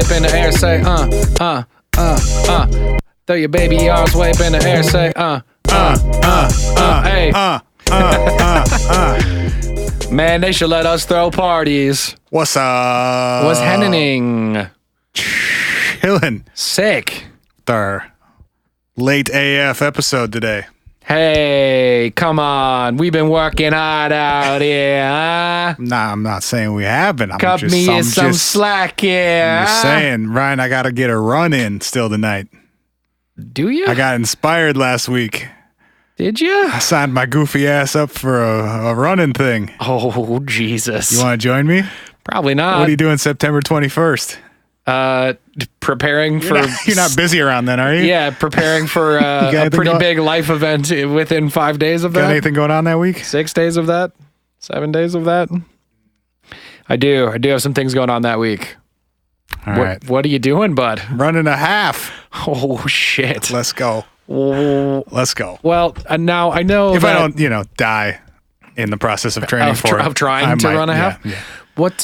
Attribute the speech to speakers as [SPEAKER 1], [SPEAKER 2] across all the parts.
[SPEAKER 1] way up in the air, say, throw your baby arms way up in the air, say, hey. Man, they should let us throw parties.
[SPEAKER 2] What's up?
[SPEAKER 1] What's happening?
[SPEAKER 2] Chillin'.
[SPEAKER 1] Sick.
[SPEAKER 2] Our late AF episode today.
[SPEAKER 1] Hey, come on. We've been working hard out here, huh?
[SPEAKER 2] Nah, I'm not saying we haven't.
[SPEAKER 1] Cut me some slack here.
[SPEAKER 2] I'm just saying, Ryan, I got to get a run in still tonight.
[SPEAKER 1] Do you?
[SPEAKER 2] I got inspired last week.
[SPEAKER 1] Did you?
[SPEAKER 2] I signed my goofy ass up for a running thing.
[SPEAKER 1] Oh, Jesus.
[SPEAKER 2] You want to join me?
[SPEAKER 1] Probably not.
[SPEAKER 2] What are you doing September 21st?
[SPEAKER 1] Preparing for...
[SPEAKER 2] You're not busy around then, are you?
[SPEAKER 1] Yeah, preparing for a pretty big life event within 5 days of that.
[SPEAKER 2] Got anything going on that week?
[SPEAKER 1] 6 days of that? 7 days of that? I do have some things going on that week.
[SPEAKER 2] All right.
[SPEAKER 1] What are you doing, bud?
[SPEAKER 2] Running a half.
[SPEAKER 1] Oh, shit.
[SPEAKER 2] Let's go. Let's go.
[SPEAKER 1] Well, now I know
[SPEAKER 2] if I don't, die in the process of training
[SPEAKER 1] trying to run a half.
[SPEAKER 2] Yeah.
[SPEAKER 1] What,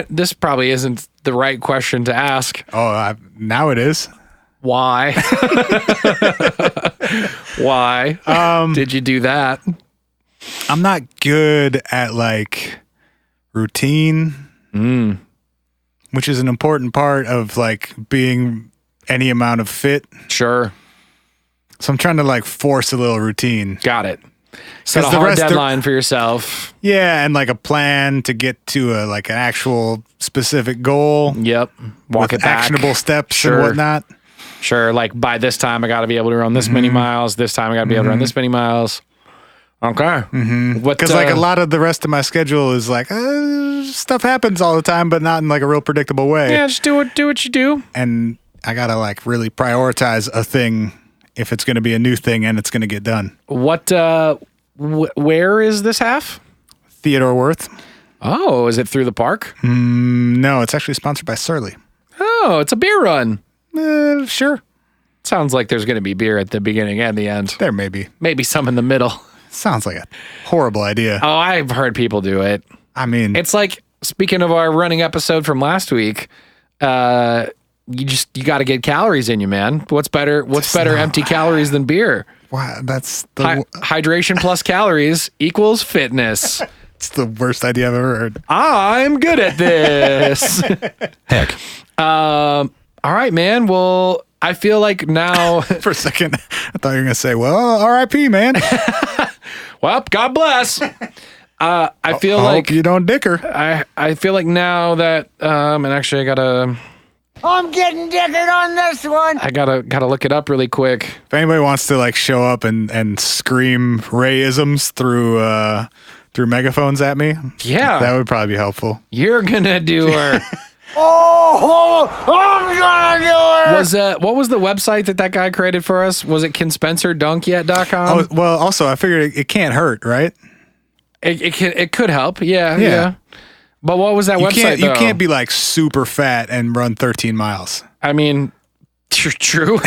[SPEAKER 1] this probably isn't the right question to ask.
[SPEAKER 2] Oh, now it is.
[SPEAKER 1] Why? Why did you do that?
[SPEAKER 2] I'm not good at routine, which is an important part of being any amount of fit.
[SPEAKER 1] Sure.
[SPEAKER 2] So I'm trying to force a little routine.
[SPEAKER 1] Got it. Set a hard deadline for yourself.
[SPEAKER 2] Yeah, and a plan to get to an actual specific goal.
[SPEAKER 1] Yep. Walk it back.
[SPEAKER 2] Actionable steps
[SPEAKER 1] Sure.
[SPEAKER 2] and whatnot.
[SPEAKER 1] Sure. By this time, I got to be able to run this many miles. This time, I got to be able to run this many miles. Okay.
[SPEAKER 2] Because a lot of the rest of my schedule is stuff happens all the time, but not in a real predictable way.
[SPEAKER 1] Yeah, just do what you do.
[SPEAKER 2] And I got to really prioritize a thing if it's going to be a new thing and it's going to get done.
[SPEAKER 1] What, where is this half?
[SPEAKER 2] Theodore Worth.
[SPEAKER 1] Oh, is it through the park?
[SPEAKER 2] No, it's actually sponsored by Surly.
[SPEAKER 1] Oh, it's a beer run.
[SPEAKER 2] Sure.
[SPEAKER 1] Sounds like there's going to be beer at the beginning and the end.
[SPEAKER 2] There may be.
[SPEAKER 1] Maybe some in the middle.
[SPEAKER 2] Sounds like a horrible idea.
[SPEAKER 1] Oh, I've heard people do it.
[SPEAKER 2] I mean,
[SPEAKER 1] it's speaking of our running episode from last week, you got to get calories in you, man. What's better empty calories than beer?
[SPEAKER 2] Wow, that's the
[SPEAKER 1] hydration plus calories equals fitness.
[SPEAKER 2] It's the worst idea I've ever heard.
[SPEAKER 1] I'm good at this.
[SPEAKER 3] Heck.
[SPEAKER 1] All right, man. Well, I feel like now
[SPEAKER 2] for a second, I thought you were going to say, well, R.I.P., man.
[SPEAKER 1] Well, God bless. I feel
[SPEAKER 2] hope you don't dicker.
[SPEAKER 1] I feel like now that and actually
[SPEAKER 4] I'm getting dickered on this one.
[SPEAKER 1] I gotta look it up really quick.
[SPEAKER 2] If anybody wants to show up and scream Ray-isms through megaphones at me,
[SPEAKER 1] yeah,
[SPEAKER 2] that would probably be helpful.
[SPEAKER 1] You're gonna do her.
[SPEAKER 4] I'm gonna do it.
[SPEAKER 1] What was the website that guy created for us? Was it CanSpencerDunkYet.com?
[SPEAKER 2] Oh, well, also I figured it can't hurt, right?
[SPEAKER 1] It could help. Yeah. But what was that website, though?
[SPEAKER 2] You can't be super fat and run 13 miles.
[SPEAKER 1] I mean, true.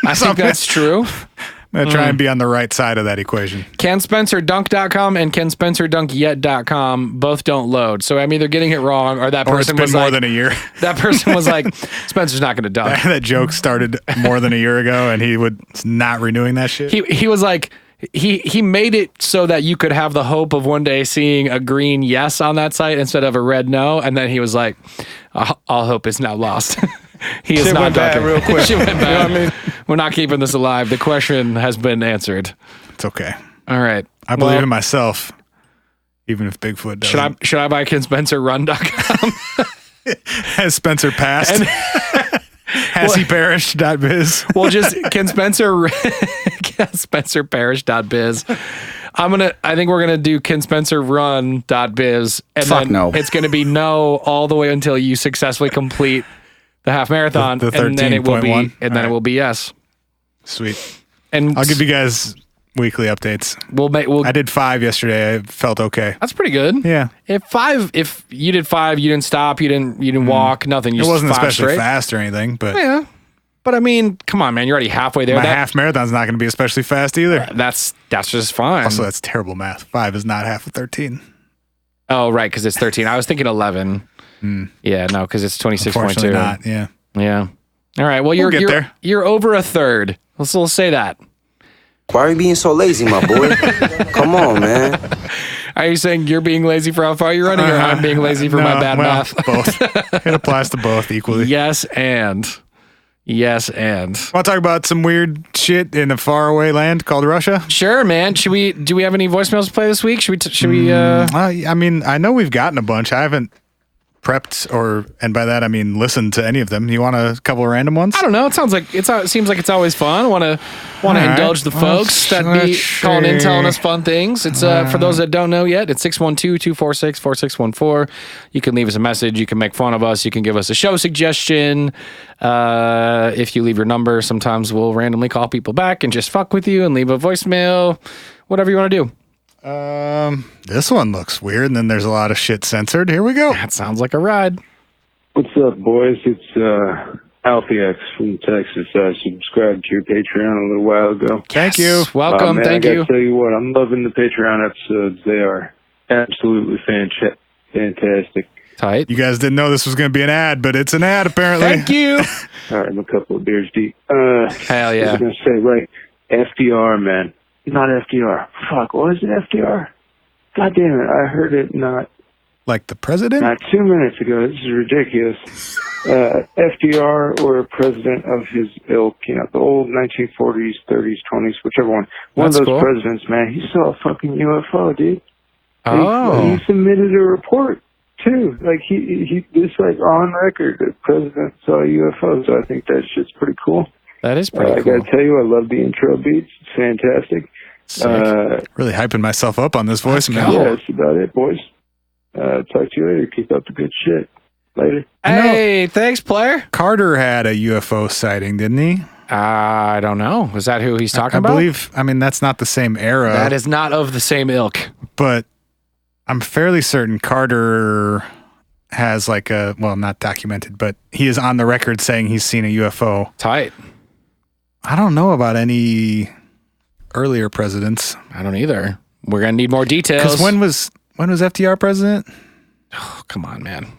[SPEAKER 1] I think that's true.
[SPEAKER 2] I'm going to try and be on the right side of that equation.
[SPEAKER 1] CanSpencerDunk.com and CanSpencerDunkYet.com both don't load. So I'm either getting it wrong or that person
[SPEAKER 2] it's been more than a year.
[SPEAKER 1] That person was like, Spencer's not going to dunk.
[SPEAKER 2] That joke started more than a year ago and he was not renewing that shit.
[SPEAKER 1] He was like... He made it so that you could have the hope of one day seeing a green yes on that site instead of a red no, and then he was like, "All hope is now lost." He is not dunking.
[SPEAKER 2] Real quick.
[SPEAKER 1] Shit went bad. You know what I mean? We're not keeping this alive. The question has been answered.
[SPEAKER 2] It's okay.
[SPEAKER 1] All right.
[SPEAKER 2] I believe in myself, even if Bigfoot doesn't.
[SPEAKER 1] Should I buy KenSpencerRun.com?
[SPEAKER 2] Has Spencer passed? Has he perished.biz?
[SPEAKER 1] Well, just KenSpencerParish.biz. I think we're gonna do KenSpencerRun.biz, and it's gonna be no all the way until you successfully complete the half marathon,
[SPEAKER 2] the
[SPEAKER 1] and then it will be,
[SPEAKER 2] 13.1.
[SPEAKER 1] it will be yes.
[SPEAKER 2] Sweet.
[SPEAKER 1] And
[SPEAKER 2] I'll give you guys weekly updates. I did 5 yesterday. I felt okay.
[SPEAKER 1] That's pretty good.
[SPEAKER 2] Yeah.
[SPEAKER 1] If you did 5, you didn't stop, you didn't walk, nothing. You
[SPEAKER 2] it wasn't especially
[SPEAKER 1] straight.
[SPEAKER 2] fast or anything, but
[SPEAKER 1] yeah. But I mean, come on, man, you're already halfway there.
[SPEAKER 2] My half marathon's not going to be especially fast either.
[SPEAKER 1] That's just fine.
[SPEAKER 2] Also, that's terrible math. 5 is not half of 13.
[SPEAKER 1] Oh, right, because it's 13. I was thinking 11. Yeah, no, because it's 26.2.
[SPEAKER 2] Unfortunately not, yeah.
[SPEAKER 1] Yeah. All right. Well,
[SPEAKER 2] get there.
[SPEAKER 1] You're over a third. Let's say that.
[SPEAKER 3] Why are you being so lazy, my boy? Come on, man.
[SPEAKER 1] Are you saying you're being lazy for how far you're running, or I'm being lazy for my bad math?
[SPEAKER 2] Both. It applies to both equally.
[SPEAKER 1] Yes, and. Want
[SPEAKER 2] to talk about some weird shit in a faraway land called Russia?
[SPEAKER 1] Sure, man. Do we have any voicemails to play this week? Should we?
[SPEAKER 2] I mean, I know we've gotten a bunch. I haven't prepped, and by that I mean listened to any of them. You want a couple of random ones?
[SPEAKER 1] I don't know. It seems like it's always fun. Want to indulge the folks that be calling in, telling us fun things. It's for those that don't know yet. It's 612-246-4614. You can leave us a message. You can make fun of us. You can give us a show suggestion. If you leave your number, sometimes we'll randomly call people back and just fuck with you and leave a voicemail. Whatever you want to do.
[SPEAKER 2] This one looks weird, and then there's a lot of shit censored. Here we go.
[SPEAKER 1] That sounds like a ride.
[SPEAKER 5] What's up, boys? It's AlfieX from Texas. I subscribed to your Patreon a little while ago.
[SPEAKER 2] Thank you.
[SPEAKER 1] Welcome.
[SPEAKER 5] Man,
[SPEAKER 1] Thank
[SPEAKER 5] I
[SPEAKER 1] you.
[SPEAKER 5] gotta tell you what, I'm loving the Patreon episodes. They are absolutely fantastic.
[SPEAKER 1] Tight.
[SPEAKER 2] You guys didn't know this was going to be an ad, but it's an ad apparently.
[SPEAKER 1] Thank you.
[SPEAKER 5] All right, I'm a couple of beers deep.
[SPEAKER 1] Hell yeah.
[SPEAKER 5] I was gonna say, right, FDR, man. Not FDR. Fuck, what is it, FDR? God damn it, I heard it not
[SPEAKER 2] Like the president?
[SPEAKER 5] 2 minutes ago. This is ridiculous. FDR or a president of his ilk, the old 1940s, 30s, 20s, whichever one. One
[SPEAKER 1] That's
[SPEAKER 5] of those
[SPEAKER 1] cool.
[SPEAKER 5] presidents, man, he saw a fucking UFO, dude.
[SPEAKER 1] Oh.
[SPEAKER 5] He submitted a report, too. Like, he it's like on record that the president saw a UFO, so I think that shit's pretty cool.
[SPEAKER 1] That is pretty
[SPEAKER 5] I
[SPEAKER 1] cool.
[SPEAKER 5] gotta tell you, I love the intro beats. It's fantastic.
[SPEAKER 2] Really hyping myself up on this voicemail.
[SPEAKER 1] go.
[SPEAKER 5] Yeah, that's about it, boys. Talk to you later. Keep up the good shit. Later.
[SPEAKER 1] Hey, thanks, player.
[SPEAKER 2] Carter had a UFO sighting, didn't he?
[SPEAKER 1] I don't know. Is that who he's talking
[SPEAKER 2] I
[SPEAKER 1] about?
[SPEAKER 2] believe, I mean, that's not the same era.
[SPEAKER 1] That is not of the same ilk.
[SPEAKER 2] But I'm fairly certain Carter has not documented, but he is on the record saying he's seen a UFO.
[SPEAKER 1] Tight.
[SPEAKER 2] I don't know about any earlier presidents.
[SPEAKER 1] I don't either. We're going to need more details.
[SPEAKER 2] Because when was FDR president?
[SPEAKER 1] Oh, come on, man.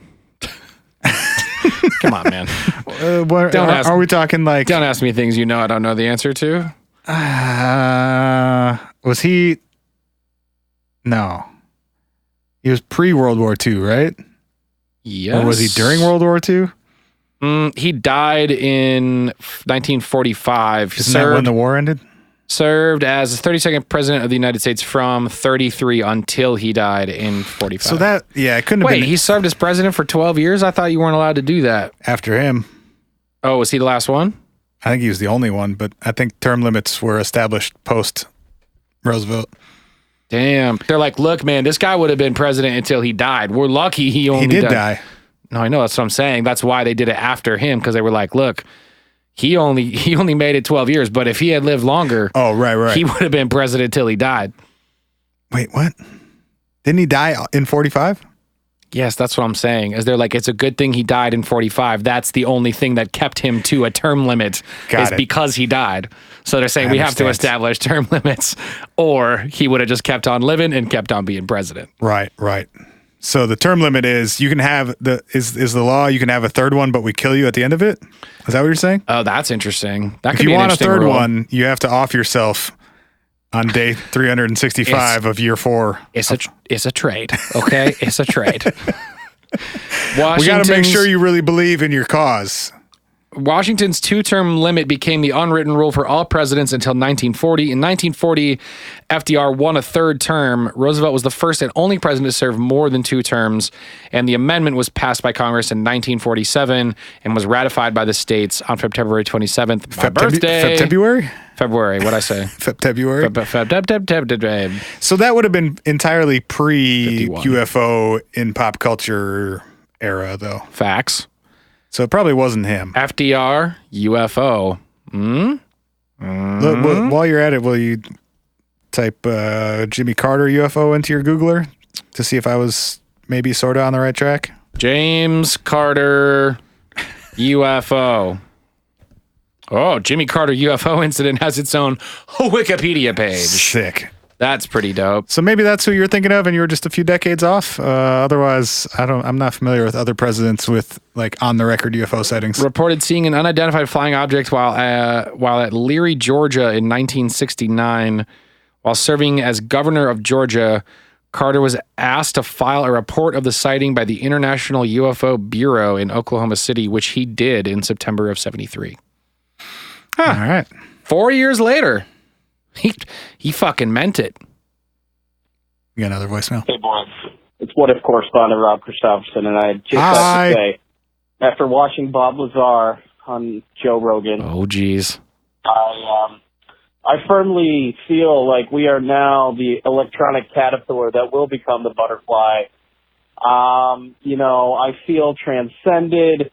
[SPEAKER 1] Come on, man.
[SPEAKER 2] Are we talking like...
[SPEAKER 1] Don't ask me things I don't know the answer to.
[SPEAKER 2] Was he... No. He was pre-World War II, right?
[SPEAKER 1] Yes.
[SPEAKER 2] Or was he during World War II?
[SPEAKER 1] He died in 1945.
[SPEAKER 2] Isn't that when the war ended?
[SPEAKER 1] Served as the 32nd president of the United States from 33 until he died in 45.
[SPEAKER 2] So that, it couldn't have
[SPEAKER 1] Wait,
[SPEAKER 2] been...
[SPEAKER 1] he served as president for 12 years? I thought you weren't allowed to do that.
[SPEAKER 2] After him.
[SPEAKER 1] Oh, was he the last one?
[SPEAKER 2] I think he was the only one, but I think term limits were established post-Roosevelt.
[SPEAKER 1] Damn. They're like, look, man, this guy would have been president until he died. We're lucky he only
[SPEAKER 2] He did
[SPEAKER 1] died.
[SPEAKER 2] die.
[SPEAKER 1] No, I know. That's what I'm saying. That's why they did it after him, because they were like, look, he only made it 12 years, but if he had lived longer,
[SPEAKER 2] right.
[SPEAKER 1] he would have been president till he died.
[SPEAKER 2] Wait, what? Didn't he die in 45?
[SPEAKER 1] Yes, that's what I'm saying. Is they're like, it's a good thing he died in 45. That's the only thing that kept him to a term limit because he died. So they're saying we have to establish term limits, or he would have just kept on living and kept on being president.
[SPEAKER 2] Right. So the term limit is you can have is the law you can have a third one, but we kill you at the end of it. Is that what you're saying?
[SPEAKER 1] Oh, that's interesting. That
[SPEAKER 2] If
[SPEAKER 1] could
[SPEAKER 2] you
[SPEAKER 1] be an
[SPEAKER 2] want a
[SPEAKER 1] interesting
[SPEAKER 2] third
[SPEAKER 1] rule.
[SPEAKER 2] one, you have to off yourself on day 365 of year 4.
[SPEAKER 1] It's a trade, okay? It's a trade.
[SPEAKER 2] We got to make sure you really believe in your cause.
[SPEAKER 1] Washington's 2-term limit became the unwritten rule for all presidents until 1940. In 1940, FDR won a 3rd term. Roosevelt was the first and only president to serve more than 2 terms, and the amendment was passed by Congress in 1947 and was ratified by the states on February 27th. My birthday. February, what'd I say?
[SPEAKER 2] February.
[SPEAKER 1] February.
[SPEAKER 2] So that would have been entirely pre-UFO in pop culture era, though.
[SPEAKER 1] Facts.
[SPEAKER 2] So it probably wasn't him.
[SPEAKER 1] FDR, UFO.
[SPEAKER 2] Look, while you're at it, will you type Jimmy Carter UFO into your Googler to see if I was maybe sort of on the right track?
[SPEAKER 1] James Carter UFO. Oh, Jimmy Carter UFO incident has its own Wikipedia page.
[SPEAKER 2] Sick.
[SPEAKER 1] That's pretty dope.
[SPEAKER 2] So maybe that's who you're thinking of, and you were just a few decades off. Otherwise, I'm not familiar with other presidents with like on the record UFO sightings.
[SPEAKER 1] Reported seeing an unidentified flying object while at Leary, Georgia, in 1969. While serving as governor of Georgia, Carter was asked to file a report of the sighting by the International UFO Bureau in Oklahoma City, which he did in September of 73.
[SPEAKER 2] All right.
[SPEAKER 1] 4 years later, he fucking meant it.
[SPEAKER 2] You got another voicemail?
[SPEAKER 6] Hey, boys. It's What If correspondent Rob Christopherson, and I just have to say, after watching Bob Lazar on Joe Rogan,
[SPEAKER 1] oh, geez,
[SPEAKER 6] I firmly feel like we are now the electronic caterpillar that will become the butterfly. I feel transcended.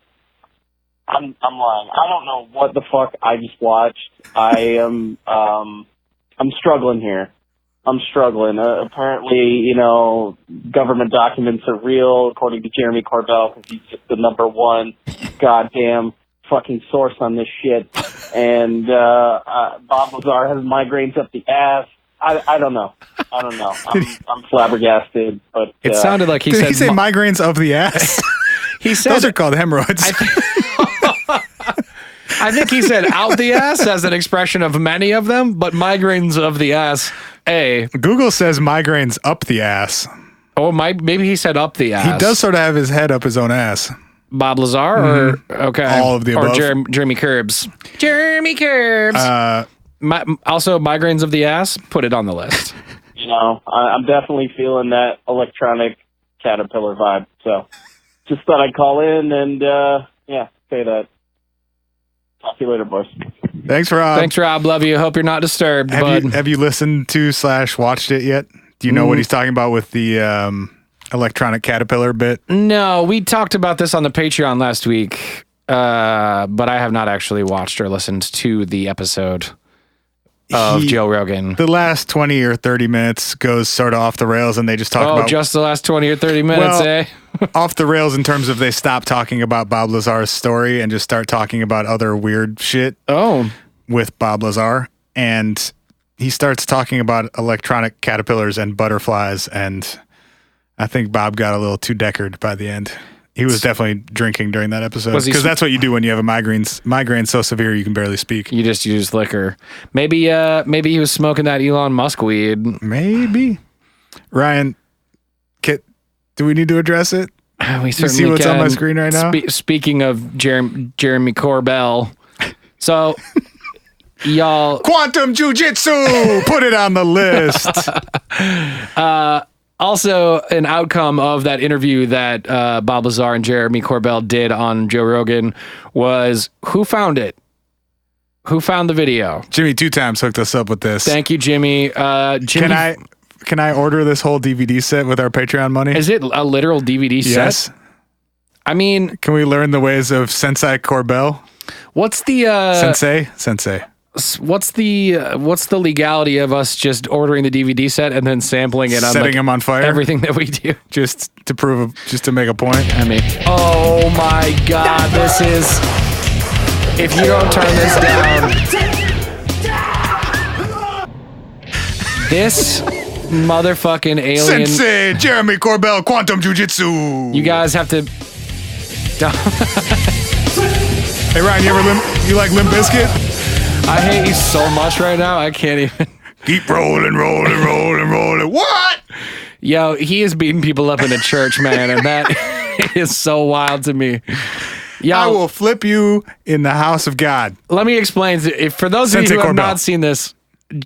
[SPEAKER 6] I'm lying. I don't know what the fuck I just watched. I'm struggling here. I'm struggling. Apparently, government documents are real, according to Jeremy Corbell, because he's just the number one goddamn fucking source on this shit. And Bob Lazar has migraines up the ass. I don't know. I'm flabbergasted. But
[SPEAKER 1] it sounded like he
[SPEAKER 2] did
[SPEAKER 1] said.
[SPEAKER 2] He say migraines of the ass?
[SPEAKER 1] He said
[SPEAKER 2] those are called hemorrhoids.
[SPEAKER 1] I think he said out the ass as an expression of many of them, but migraines of the ass.
[SPEAKER 2] Google says migraines up the ass.
[SPEAKER 1] Oh, maybe he said up the ass.
[SPEAKER 2] He does sort of have his head up his own ass.
[SPEAKER 1] Bob Lazar, or okay,
[SPEAKER 2] all of the above,
[SPEAKER 1] or Jeremy Curbs. Jeremy Curbs. Also, migraines of the ass. Put it on the list.
[SPEAKER 6] I'm definitely feeling that electronic caterpillar vibe. So, just thought I'd call in and say that. Talk to you later, boys.
[SPEAKER 2] Thanks, Rob.
[SPEAKER 1] Thanks, Rob. Love you. Hope you're not disturbed, bud.
[SPEAKER 2] Have you listened to / watched it yet? Do you know what he's talking about with the electronic caterpillar bit?
[SPEAKER 1] No, we talked about this on the Patreon last week, but I have not actually watched or listened to the episode of Joe Rogan.
[SPEAKER 2] The last 20 or 30 minutes goes sort of off the rails, and they just talk about...
[SPEAKER 1] just the last 20 or 30 minutes,
[SPEAKER 2] off the rails in terms of they stop talking about Bob Lazar's story and just start talking about other weird shit with Bob Lazar. And he starts talking about electronic caterpillars and butterflies, and I think Bob got a little too Deckard by the end. He was definitely drinking during that episode, because that's what you do when you have a migraine so severe you can barely speak.
[SPEAKER 1] You just use liquor. Maybe he was smoking that Elon Musk weed.
[SPEAKER 2] Maybe. Ryan, do we need to address it?
[SPEAKER 1] We certainly
[SPEAKER 2] see what's
[SPEAKER 1] can.
[SPEAKER 2] on my screen right now?
[SPEAKER 1] Speaking of Jeremy Corbell, so y'all...
[SPEAKER 2] Quantum Jiu-Jitsu! Put it on the list.
[SPEAKER 1] Also, an outcome of that interview that Bob Lazar and Jeremy Corbell did on Joe Rogan was, who found it? Who found the video?
[SPEAKER 2] Jimmy 2 times hooked us up with this.
[SPEAKER 1] Thank you, Jimmy.
[SPEAKER 2] Can I order this whole DVD set with our Patreon money?
[SPEAKER 1] Is it a literal DVD set?
[SPEAKER 2] Yes.
[SPEAKER 1] I mean...
[SPEAKER 2] Can we learn the ways of Sensei Corbell?
[SPEAKER 1] What's the...
[SPEAKER 2] Sensei.
[SPEAKER 1] What's the legality of us just ordering the DVD set and then sampling it on
[SPEAKER 2] setting them on fire?
[SPEAKER 1] Everything that we do.
[SPEAKER 2] Just to make a point?
[SPEAKER 1] I mean, oh my God, this is... If you don't turn this down... This motherfucking alien...
[SPEAKER 2] Sensei Jeremy Corbell Quantum Jiu-Jitsu!
[SPEAKER 1] You guys have to...
[SPEAKER 2] Hey Ryan, you like Limp Bizkit?
[SPEAKER 1] I hate you so much right now, I can't even...
[SPEAKER 2] Keep rolling. What?
[SPEAKER 1] Yo, he is beating people up in a church, man, and that is so wild to me. Yo,
[SPEAKER 2] I will flip you in the house of God.
[SPEAKER 1] Let me explain. For those of you who have not seen this,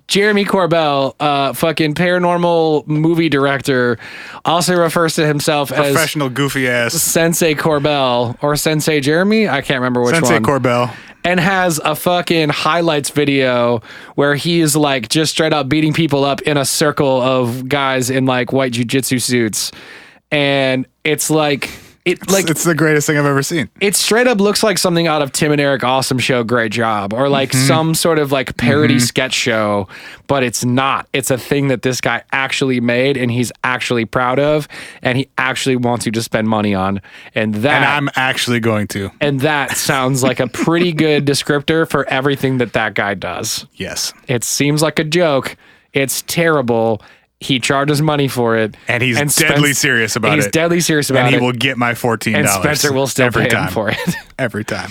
[SPEAKER 1] Jeremy Corbell, fucking paranormal movie director, also refers to himself as
[SPEAKER 2] professional goofy ass
[SPEAKER 1] Sensei Corbell or Sensei Jeremy. I can't remember which
[SPEAKER 2] Sensei
[SPEAKER 1] one.
[SPEAKER 2] Corbell.
[SPEAKER 1] And has a fucking highlights video where he is like just straight up beating people up in a circle of guys in like white jiu-jitsu suits. And it's like... It's
[SPEAKER 2] the greatest thing I've ever seen.
[SPEAKER 1] It straight up looks like something out of Tim and Eric Awesome Show, Great Job, or like some sort of like parody sketch show, but it's not. It's a thing that this guy actually made and he's actually proud of and he actually wants you to spend money on. And
[SPEAKER 2] I'm actually going to.
[SPEAKER 1] And that sounds like a pretty good descriptor for everything that guy does.
[SPEAKER 2] Yes.
[SPEAKER 1] It seems like a joke. It's terrible. He charges money for it.
[SPEAKER 2] And he's deadly serious about it.
[SPEAKER 1] He's deadly serious about it.
[SPEAKER 2] And he will get my $14.
[SPEAKER 1] And Spencer will still pay him for it.
[SPEAKER 2] Every time.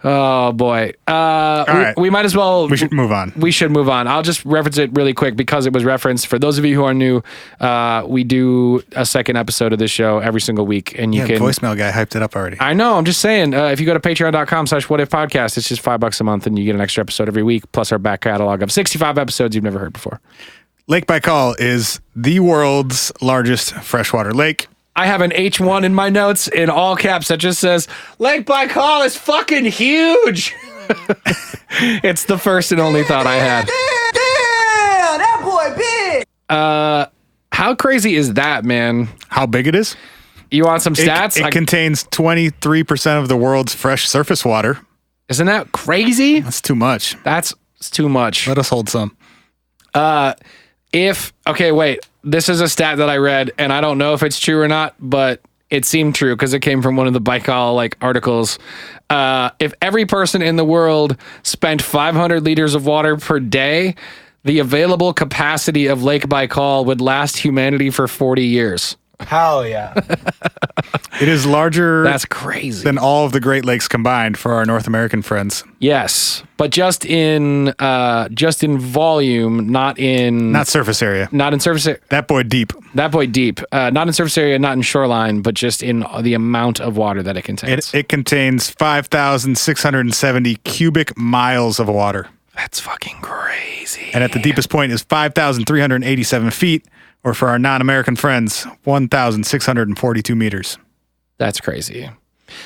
[SPEAKER 1] Oh, boy.
[SPEAKER 2] All right.
[SPEAKER 1] We might as well.
[SPEAKER 2] We should move on.
[SPEAKER 1] We should move on. I'll just reference it really quick because it was referenced. For those of you who are new, we do a second episode of this show every single week. And you can.
[SPEAKER 2] Voicemail guy hyped it up already.
[SPEAKER 1] I know. I'm just saying, if you go to patreon.com/whatifpodcast, it's just $5 a month and you get an extra episode every week, plus our back catalog of 65 episodes you've never heard before.
[SPEAKER 2] Lake Baikal is the world's largest freshwater lake.
[SPEAKER 1] I have an H1 in my notes in all caps that just says, Lake Baikal is fucking huge. It's the first and only thought I had.
[SPEAKER 4] Damn, that boy big.
[SPEAKER 1] How crazy is that, man?
[SPEAKER 2] How big it is?
[SPEAKER 1] You want some stats?
[SPEAKER 2] It contains 23% of the world's fresh surface water.
[SPEAKER 1] Isn't that crazy?
[SPEAKER 2] That's too much.
[SPEAKER 1] That's too much.
[SPEAKER 2] Let us hold some.
[SPEAKER 1] Okay, wait. This is a stat that I read, and I don't know if it's true or not, but it seemed true because it came from one of the Baikal articles. If every person in the world spent 500 liters of water per day, the available capacity of Lake Baikal would last humanity for 40 years.
[SPEAKER 4] Hell yeah.
[SPEAKER 2] It is larger.
[SPEAKER 1] That's crazy.
[SPEAKER 2] Than all of the Great Lakes combined for our North American friends.
[SPEAKER 1] Yes, but just in volume, not
[SPEAKER 2] surface area.
[SPEAKER 1] Not in surface area.
[SPEAKER 2] That boy deep.
[SPEAKER 1] Not in surface area, not in shoreline, but just in the amount of water that it contains.
[SPEAKER 2] It contains 5,670 cubic miles of water.
[SPEAKER 1] That's fucking crazy.
[SPEAKER 2] And at the deepest point is 5,387 feet, or for our non-American friends, 1,642 meters.
[SPEAKER 1] That's crazy.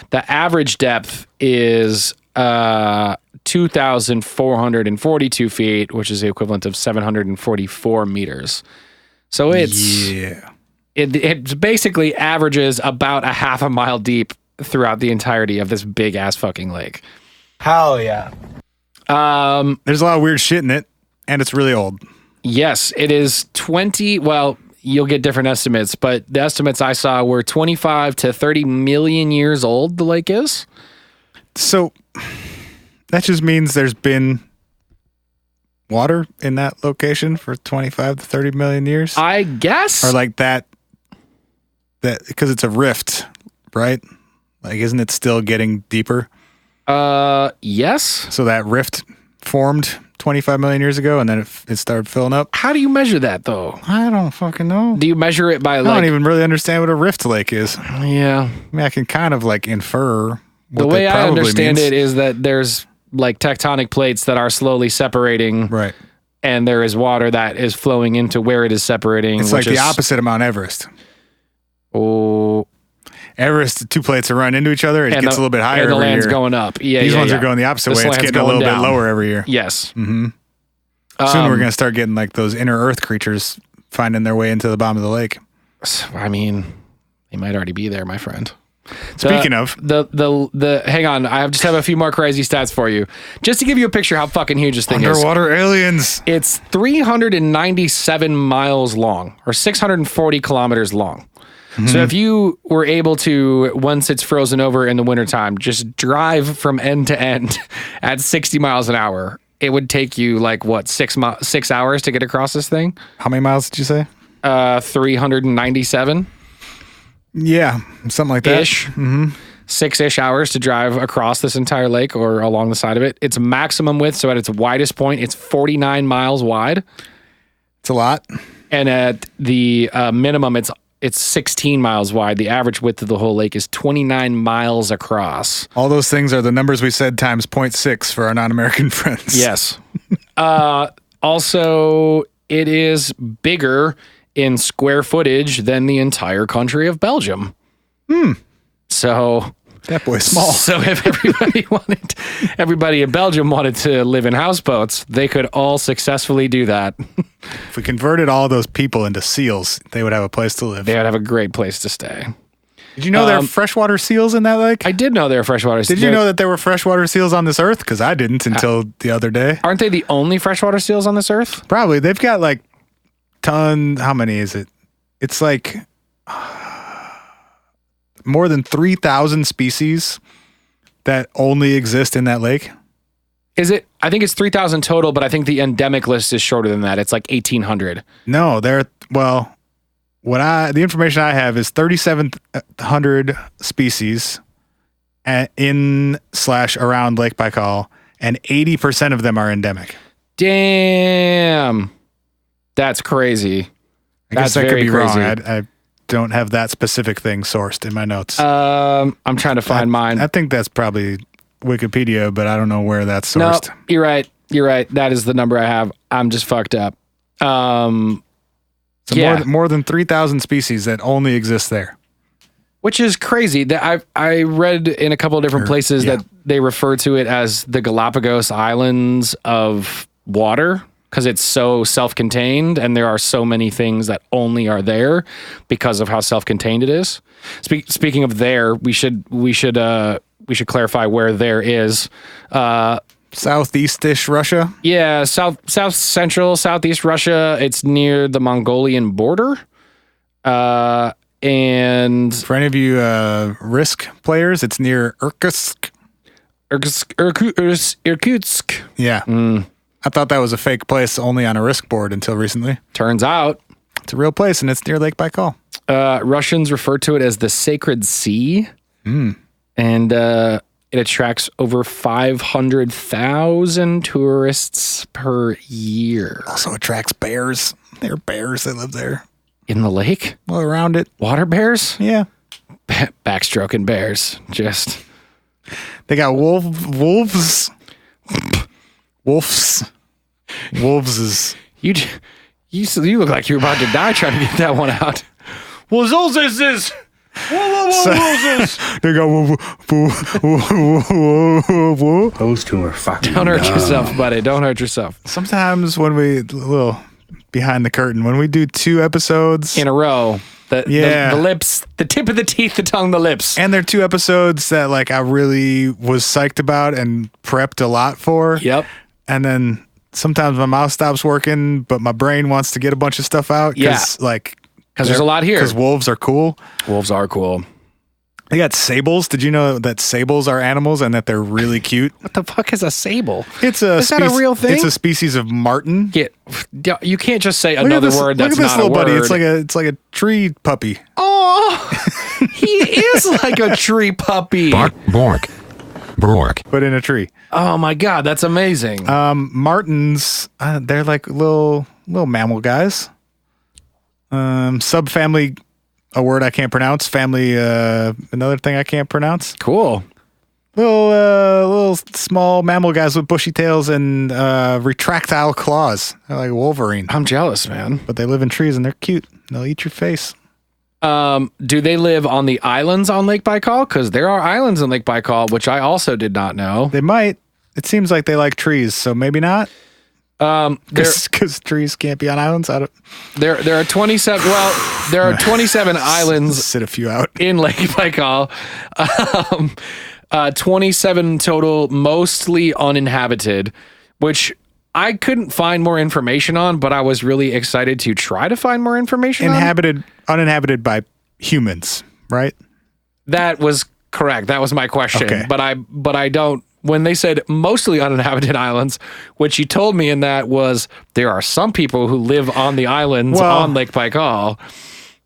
[SPEAKER 1] The average depth is 2,442 feet, which is the equivalent of 744 meters. So it basically averages about a half a mile deep throughout the entirety of this big ass fucking lake.
[SPEAKER 4] Hell yeah.
[SPEAKER 2] There's a lot of weird shit in it, and it's really old.
[SPEAKER 1] Yes, it is 20. Well, you'll get different estimates, but the estimates I saw were 25 to 30 million years old, the lake is.
[SPEAKER 2] So that just means there's been water in that location for 25 to 30 million years?
[SPEAKER 1] I guess.
[SPEAKER 2] Or like that because it's a rift, right? Like, isn't it still getting deeper?
[SPEAKER 1] Yes.
[SPEAKER 2] So that rift formed 25 million years ago, and then it started filling up.
[SPEAKER 1] How do you measure that, though?
[SPEAKER 2] I don't fucking know.
[SPEAKER 1] Do you measure it by
[SPEAKER 2] I don't even really understand what a rift lake is.
[SPEAKER 1] Yeah.
[SPEAKER 2] I mean, I can kind of infer what
[SPEAKER 1] the way I understand
[SPEAKER 2] means.
[SPEAKER 1] it is that there's tectonic plates that are slowly separating.
[SPEAKER 2] Right.
[SPEAKER 1] And there is water that is flowing into where it is separating.
[SPEAKER 2] It's like the opposite of Mount Everest.
[SPEAKER 1] Oh.
[SPEAKER 2] Everest, two plates are running into each other. It gets a little bit higher
[SPEAKER 1] and the
[SPEAKER 2] every
[SPEAKER 1] land's
[SPEAKER 2] year.
[SPEAKER 1] going up. Yeah,
[SPEAKER 2] These ones are going the opposite way. It's getting a little bit lower every year.
[SPEAKER 1] Yes.
[SPEAKER 2] Mm-hmm. Soon we're going to start getting those inner Earth creatures finding their way into the bottom of the lake.
[SPEAKER 1] I mean, they might already be there, my friend.
[SPEAKER 2] Speaking of
[SPEAKER 1] the hang on, I just have a few more crazy stats for you, just to give you a picture how fucking huge this thing is.
[SPEAKER 2] Underwater aliens.
[SPEAKER 1] It's 397 miles long, or 640 kilometers long. Mm-hmm. So if you were able to, once it's frozen over in the wintertime, just drive from end to end at 60 miles an hour, it would take you 6 hours to get across this thing.
[SPEAKER 2] How many miles did you say?
[SPEAKER 1] 397.
[SPEAKER 2] Yeah, something like that.
[SPEAKER 1] Ish. Mm-hmm. 6-ish hours to drive across this entire lake or along the side of it. Its maximum width, so at its widest point, it's 49 miles wide.
[SPEAKER 2] It's a lot.
[SPEAKER 1] And at the minimum, it's 16 miles wide. The average width of the whole lake is 29 miles across.
[SPEAKER 2] All those things are the numbers we said times 0.6 for our non-American friends.
[SPEAKER 1] Yes. Also, it is bigger in square footage than the entire country of Belgium. So
[SPEAKER 2] that boy's small.
[SPEAKER 1] So if everybody in Belgium wanted to live in houseboats, they could all successfully do that.
[SPEAKER 2] If we converted all those people into seals, they would have a place to live.
[SPEAKER 1] They would have a great place to stay.
[SPEAKER 2] Did you know there are freshwater seals in that lake?
[SPEAKER 1] I did know there are freshwater seals.
[SPEAKER 2] Did you know that there were freshwater seals on this earth? Because I didn't until the other day.
[SPEAKER 1] Aren't they the only freshwater seals on this earth?
[SPEAKER 2] Probably. They've got how many is it? It's more than 3,000 species that only exist in that lake.
[SPEAKER 1] Is it? I think it's 3,000 total, but I think the endemic list is shorter than that. It's like 1,800.
[SPEAKER 2] No, the information I have is 3,700 species in/around Lake Baikal, and 80% of them are endemic.
[SPEAKER 1] Damn. That's crazy.
[SPEAKER 2] I guess that could be wrong. I don't have that specific thing sourced in my notes.
[SPEAKER 1] I'm trying to find mine.
[SPEAKER 2] I think that's probably Wikipedia, but I don't know where that's sourced.
[SPEAKER 1] No, you're right. You're right. That is the number I have. I'm just fucked up.
[SPEAKER 2] So more than 3,000 species that only exist there.
[SPEAKER 1] Which is crazy. That I read in a couple of different places that they refer to it as the Galapagos Islands of water because it's so self-contained and there are so many things that only are there because of how self-contained it is. Speaking of there, we should clarify where there is.
[SPEAKER 2] Southeast-ish Russia?
[SPEAKER 1] Yeah, southeast Russia. It's near the Mongolian border. And
[SPEAKER 2] for any of you Risk players, it's near Irkutsk.
[SPEAKER 1] Irkutsk.
[SPEAKER 2] Yeah. I thought that was a fake place only on a Risk board until recently.
[SPEAKER 1] Turns out
[SPEAKER 2] it's a real place, and it's near Lake Baikal.
[SPEAKER 1] Russians refer to it as the Sacred Sea. And it attracts over 500,000 tourists per year.
[SPEAKER 2] Also attracts bears. There are bears that live there.
[SPEAKER 1] In the lake?
[SPEAKER 2] Well, around it.
[SPEAKER 1] Water bears?
[SPEAKER 2] Yeah.
[SPEAKER 1] Backstroking bears. Just.
[SPEAKER 2] They got wolves. Wolves is.
[SPEAKER 1] You look like you were about to die trying to get that one out. Well, Zolzis is.
[SPEAKER 2] They go.
[SPEAKER 3] Those two are fucking.
[SPEAKER 1] Don't hurt yourself, buddy. Don't hurt yourself.
[SPEAKER 2] Sometimes when we little behind the curtain, when we do 2 episodes
[SPEAKER 1] in a row, the lips, the tip of the teeth, the tongue, the lips,
[SPEAKER 2] and they're 2 episodes that like I really was psyched about and prepped a lot for.
[SPEAKER 1] Yep.
[SPEAKER 2] And then sometimes my mouth stops working, but my brain wants to get a bunch of stuff out because
[SPEAKER 1] there's a lot here.
[SPEAKER 2] Because wolves are cool.
[SPEAKER 1] Wolves are cool.
[SPEAKER 2] They got sables. Did you know that sables are animals and that they're really cute?
[SPEAKER 1] What the fuck is a sable?
[SPEAKER 2] Is that a real thing? It's a species of marten.
[SPEAKER 1] You can't just say another word that's not a word.
[SPEAKER 2] Look at this little buddy. It's like a tree puppy.
[SPEAKER 1] Oh, he is like a tree puppy.
[SPEAKER 7] Bark, bork, bork.
[SPEAKER 2] But in a tree.
[SPEAKER 1] Oh my God, that's amazing.
[SPEAKER 2] Martens, they're like little mammal guys. Subfamily, a word I can't pronounce. Family, another thing I can't pronounce.
[SPEAKER 1] Cool.
[SPEAKER 2] Little small mammal guys with bushy tails and retractile claws. They're like Wolverine.
[SPEAKER 1] I'm jealous, man.
[SPEAKER 2] But they live in trees and they're cute. They'll eat your face.
[SPEAKER 1] Do they live on the islands on Lake Baikal? Because there are islands in Lake Baikal, which I also did not know.
[SPEAKER 2] They might. It seems like they like trees, so maybe not. Because trees can't be on islands.
[SPEAKER 1] There are 27. Well, there are 27 islands.
[SPEAKER 2] Sit a few out
[SPEAKER 1] in Lake Baikal. 27 total, mostly uninhabited, which I couldn't find more information on, but I was really excited to try to find more information.
[SPEAKER 2] Uninhabited by humans, right?
[SPEAKER 1] That was correct. That was my question.
[SPEAKER 2] Okay.
[SPEAKER 1] But I don't. When they said mostly uninhabited islands, what you told me in that was there are some people who live on the islands on Lake Baikal.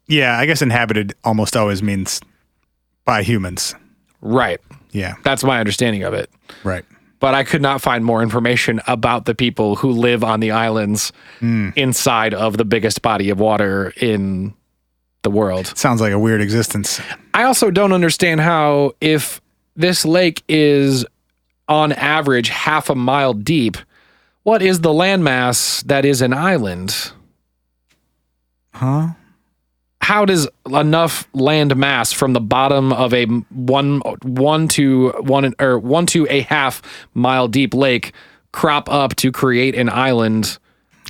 [SPEAKER 2] Yeah, I guess inhabited almost always means by humans.
[SPEAKER 1] Right.
[SPEAKER 2] Yeah.
[SPEAKER 1] That's my understanding of it.
[SPEAKER 2] Right.
[SPEAKER 1] But I could not find more information about the people who live on the islands inside of the biggest body of water in the world.
[SPEAKER 2] Sounds like a weird existence.
[SPEAKER 1] I also don't understand how, if this lake is on average half a mile deep, what is the landmass that is an island?
[SPEAKER 2] Huh?
[SPEAKER 1] How does enough land mass from the bottom of a one to a half mile deep lake crop up to create an island?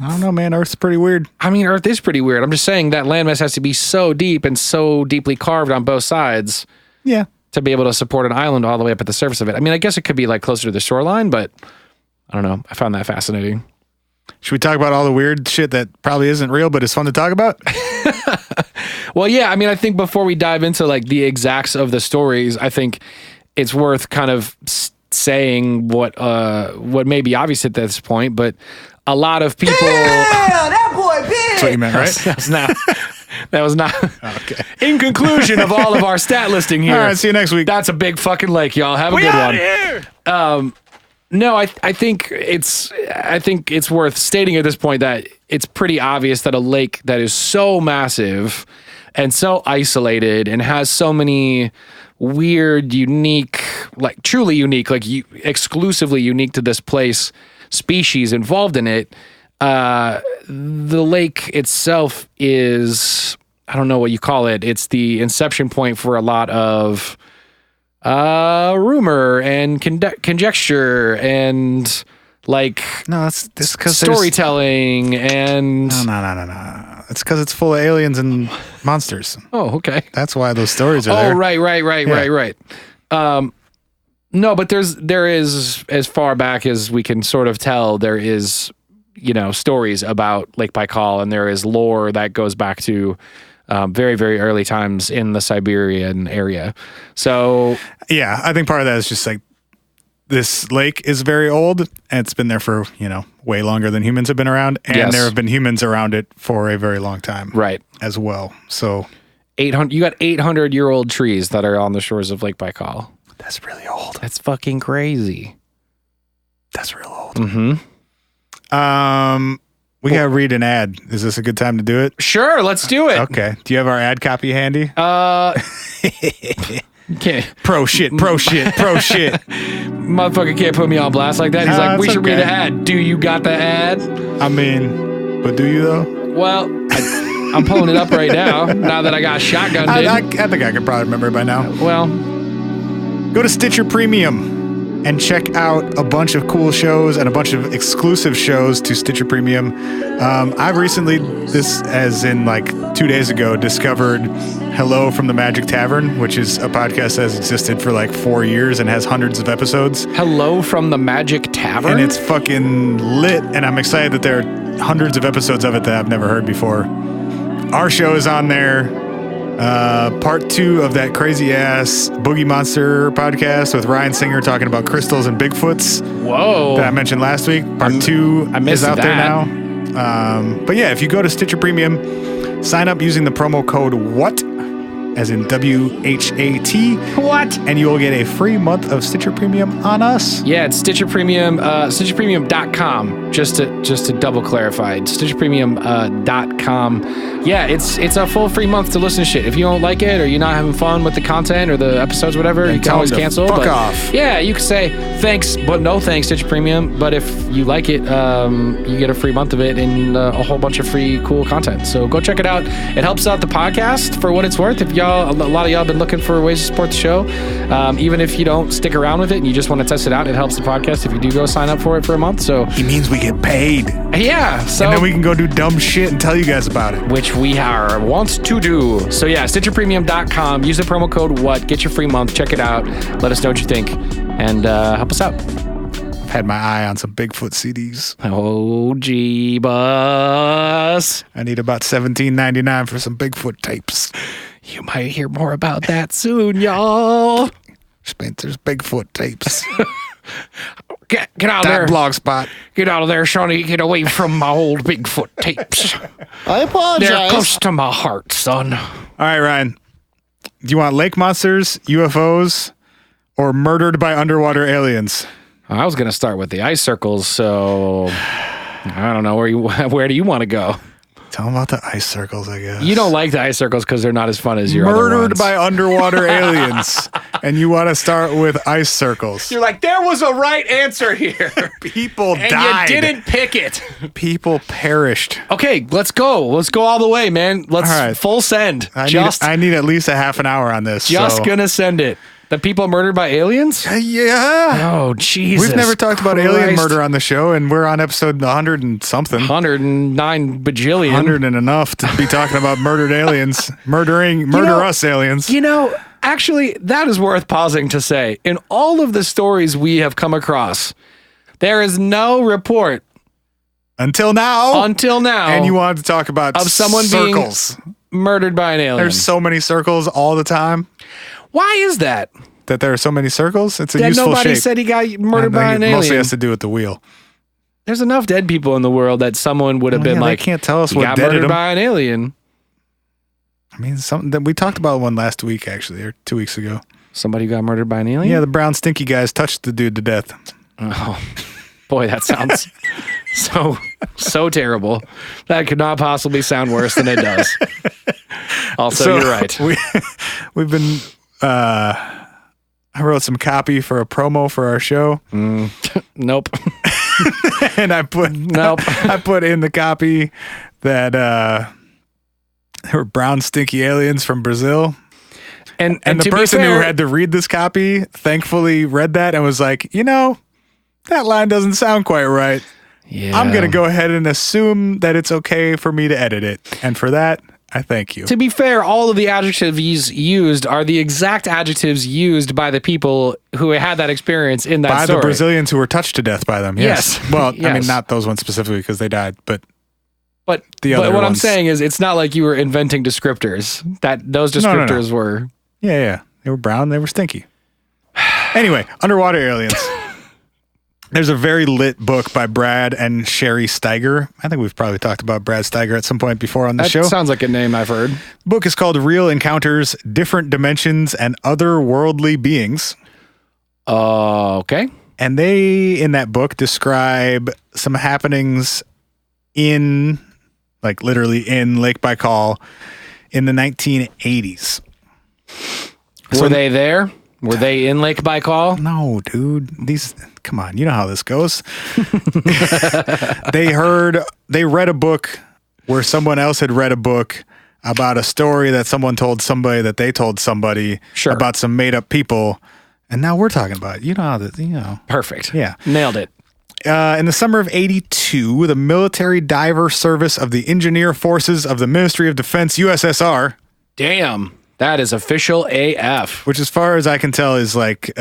[SPEAKER 2] I don't know, man. Earth's pretty weird.
[SPEAKER 1] I mean, Earth is pretty weird. I'm just saying that landmass has to be so deep and so deeply carved on both sides.
[SPEAKER 2] Yeah.
[SPEAKER 1] To be able to support an island all the way up at the surface of it. I mean, I guess it could be like closer to the shoreline, but I don't know. I found that fascinating.
[SPEAKER 2] Should we talk about all the weird shit that probably isn't real, but is fun to talk about?
[SPEAKER 1] Well, yeah. I mean, I think before we dive into like the exacts of the stories, I think it's worth kind of saying what may be obvious at this point, but a lot of people.
[SPEAKER 4] that boy big.
[SPEAKER 2] That's what you meant, right?
[SPEAKER 1] That was not.
[SPEAKER 2] Okay.
[SPEAKER 1] In conclusion of all of our stat listing here.
[SPEAKER 2] All right, see you next week.
[SPEAKER 1] That's a big fucking lake, y'all. Have a good one.
[SPEAKER 2] Here.
[SPEAKER 1] No, I think it's worth stating at this point that it's pretty obvious that a lake that is so massive and so isolated and has so many weird, unique, like truly unique, like exclusively unique to this place species involved in it. The lake itself is, I don't know what you call it. It's the inception point for a lot of rumor and conjecture and like
[SPEAKER 2] it's because
[SPEAKER 1] storytelling and
[SPEAKER 2] no. It's because it's full of aliens and monsters.
[SPEAKER 1] Oh, okay.
[SPEAKER 2] That's why those stories are there.
[SPEAKER 1] Oh, right. No, but there is, as far back as we can sort of tell, there is, stories about Lake Baikal, and there is lore that goes back to very, very early times in the Siberian area. So,
[SPEAKER 2] yeah, I think part of that is just like this lake is very old, and it's been there for, way longer than humans have been around, and there have been humans around it for a very long time.
[SPEAKER 1] Right.
[SPEAKER 2] As well. So,
[SPEAKER 1] you got 800-year-old trees that are on the shores of Lake Baikal.
[SPEAKER 2] That's really old.
[SPEAKER 1] That's fucking crazy.
[SPEAKER 2] That's real old.
[SPEAKER 1] Mm-hmm.
[SPEAKER 2] We gotta read an ad. Is this a good time to do it?
[SPEAKER 1] Sure, let's do it.
[SPEAKER 2] Okay. Do you have our ad copy handy?
[SPEAKER 1] Can't.
[SPEAKER 2] Pro shit.
[SPEAKER 1] Motherfucker can't put me on blast like that. He's like, we should read an ad. Do you got the ad?
[SPEAKER 2] I mean, but do you though?
[SPEAKER 1] Well, I'm pulling it up right now that I got shotgunned
[SPEAKER 2] I think I could probably remember it by now.
[SPEAKER 1] Well,
[SPEAKER 2] go to Stitcher Premium and check out a bunch of cool shows and a bunch of exclusive shows to Stitcher Premium. I've recently, as in like 2 days ago, discovered Hello from the Magic Tavern, which is a podcast that has existed for like 4 years and has hundreds of episodes.
[SPEAKER 1] Hello from the Magic Tavern?
[SPEAKER 2] And it's fucking lit, and I'm excited that there are hundreds of episodes of it that I've never heard before. Our show is on there. Part 2 of that crazy ass Boogie Monster podcast with Ryan Singer talking about crystals and Bigfoots.
[SPEAKER 1] Whoa.
[SPEAKER 2] That I mentioned last week. Part 2 is out there now. But yeah, if you go to Stitcher Premium, sign up using the promo code WHAT, as in WHAT.
[SPEAKER 1] What?
[SPEAKER 2] And you will get a free month of Stitcher Premium on us.
[SPEAKER 1] Yeah, it's Stitcher Premium, StitcherPremium.com, just to double clarify. StitcherPremium.com. Yeah, it's a full free month to listen to shit. If you don't like it or you're not having fun with the content or the episodes, whatever,
[SPEAKER 2] then
[SPEAKER 1] you can always cancel.
[SPEAKER 2] Fuck off.
[SPEAKER 1] Yeah, you can say thanks, but no thanks, Stitcher Premium. But if you like it, you get a free month of it and a whole bunch of free cool content. So go check it out. It helps out the podcast for what it's worth. If a lot of y'all been looking for ways to support the show, even if you don't stick around with it and you just want to test it out, it helps the podcast if you do go sign up for it for a month. So
[SPEAKER 2] he means we get paid.
[SPEAKER 1] Yeah. So
[SPEAKER 2] and then we can go do dumb shit and tell you guys about it,
[SPEAKER 1] which we want to do. So yeah, StitcherPremium.com. Use the promo code WHAT. Get your free month. Check it out. Let us know what you think and help us out.
[SPEAKER 2] I've had my eye on some Bigfoot CDs.
[SPEAKER 1] Oh, G-Bus.
[SPEAKER 2] I need about $17.99 for some Bigfoot tapes.
[SPEAKER 1] You might hear more about that soon, y'all.
[SPEAKER 2] Spencer's Bigfoot tapes.
[SPEAKER 1] Get out of there.
[SPEAKER 2] Blogspot.
[SPEAKER 1] Get out of there, Shawnee. Get away from my old Bigfoot tapes.
[SPEAKER 6] I apologize.
[SPEAKER 1] They're close to my heart, son.
[SPEAKER 2] All right, Ryan. Do you want lake monsters, UFOs, or murdered by underwater aliens?
[SPEAKER 1] I was going to start with the ice circles, so I don't know where do you want to go?
[SPEAKER 2] Tell them about the ice circles, I guess.
[SPEAKER 1] You don't like the ice circles because they're not as fun as your
[SPEAKER 2] murdered
[SPEAKER 1] other ones.
[SPEAKER 2] by underwater aliens, and you want to start with ice circles.
[SPEAKER 1] You're like, there was a right answer here.
[SPEAKER 2] People
[SPEAKER 1] and
[SPEAKER 2] died.
[SPEAKER 1] You didn't pick it.
[SPEAKER 2] People perished.
[SPEAKER 1] Okay, let's go. Let's go all the way, man. Let's full send.
[SPEAKER 2] I need at least a half an hour on this.
[SPEAKER 1] Just gonna send it. The people murdered by aliens?
[SPEAKER 2] Yeah.
[SPEAKER 1] Oh, Jesus.
[SPEAKER 2] We've never talked about alien murder on the show, and we're on episode 100 and something.
[SPEAKER 1] 109 bajillion.
[SPEAKER 2] 100 and enough to be talking about murdered aliens. Murder us aliens.
[SPEAKER 1] You know, actually, that is worth pausing to say. In all of the stories we have come across, there is no report.
[SPEAKER 2] Until now. And you wanted to talk about
[SPEAKER 1] of someone
[SPEAKER 2] circles.
[SPEAKER 1] Being murdered by an alien.
[SPEAKER 2] There's so many circles all the time.
[SPEAKER 1] Why is that?
[SPEAKER 2] that there are so many circles? It's a
[SPEAKER 1] Yeah,
[SPEAKER 2] useful
[SPEAKER 1] nobody
[SPEAKER 2] shape.
[SPEAKER 1] said he got murdered by an
[SPEAKER 2] It mostly
[SPEAKER 1] alien.
[SPEAKER 2] has to do with the wheel.
[SPEAKER 1] There's enough dead people in the world that someone would have been
[SPEAKER 2] They
[SPEAKER 1] like,
[SPEAKER 2] can't tell us
[SPEAKER 1] he
[SPEAKER 2] what
[SPEAKER 1] got
[SPEAKER 2] deaded
[SPEAKER 1] murdered
[SPEAKER 2] him.
[SPEAKER 1] by an alien.
[SPEAKER 2] I mean, something that we talked about one last week, actually, or 2 weeks ago.
[SPEAKER 1] Somebody got murdered by an alien?
[SPEAKER 2] Yeah, the brown stinky guys touched the dude to death.
[SPEAKER 1] Oh, boy, that sounds so terrible. That could not possibly sound worse than it does. Also, you're right.
[SPEAKER 2] We've been. I wrote some copy for a promo for our show.
[SPEAKER 1] Nope.
[SPEAKER 2] And I put I put in the copy that there were brown stinky aliens from Brazil. And the person who had to read this copy thankfully read that and was like, that line doesn't sound quite right.
[SPEAKER 1] Yeah.
[SPEAKER 2] I'm going to go ahead and assume that it's okay for me to edit it. And for that, I thank you.
[SPEAKER 1] To be fair, all of the adjectives used are the exact adjectives used by the people who had that experience in that story.
[SPEAKER 2] By the Brazilians who were touched to death by them. Yes. Well, I mean, not those ones specifically because they died, but the other
[SPEAKER 1] what I'm
[SPEAKER 2] ones.
[SPEAKER 1] saying is it's not like you were inventing descriptors. Those descriptors were...
[SPEAKER 2] Yeah. They were brown. They were stinky. Anyway, underwater aliens. There's a very lit book by Brad and Sherry Steiger. I think we've probably talked about Brad Steiger at some point before on the show.
[SPEAKER 1] That sounds like a name I've heard.
[SPEAKER 2] The book is called Real Encounters, Different Dimensions, and Otherworldly Beings.
[SPEAKER 1] Okay.
[SPEAKER 2] And they, in that book, describe some happenings literally in Lake Baikal in the 1980s.
[SPEAKER 1] Were they there? Were they in Lake Baikal?
[SPEAKER 2] No, dude. Come on, you know how this goes. They read a book where someone else had read a book about a story that someone told somebody that they told somebody about some made up people. And now we're talking about it.
[SPEAKER 1] Perfect.
[SPEAKER 2] Yeah.
[SPEAKER 1] Nailed it.
[SPEAKER 2] In the summer of 82, the Military Diver Service of the Engineer Forces of the Ministry of Defense, USSR.
[SPEAKER 1] Damn. That is official AF.
[SPEAKER 2] Which, as far as I can tell, is like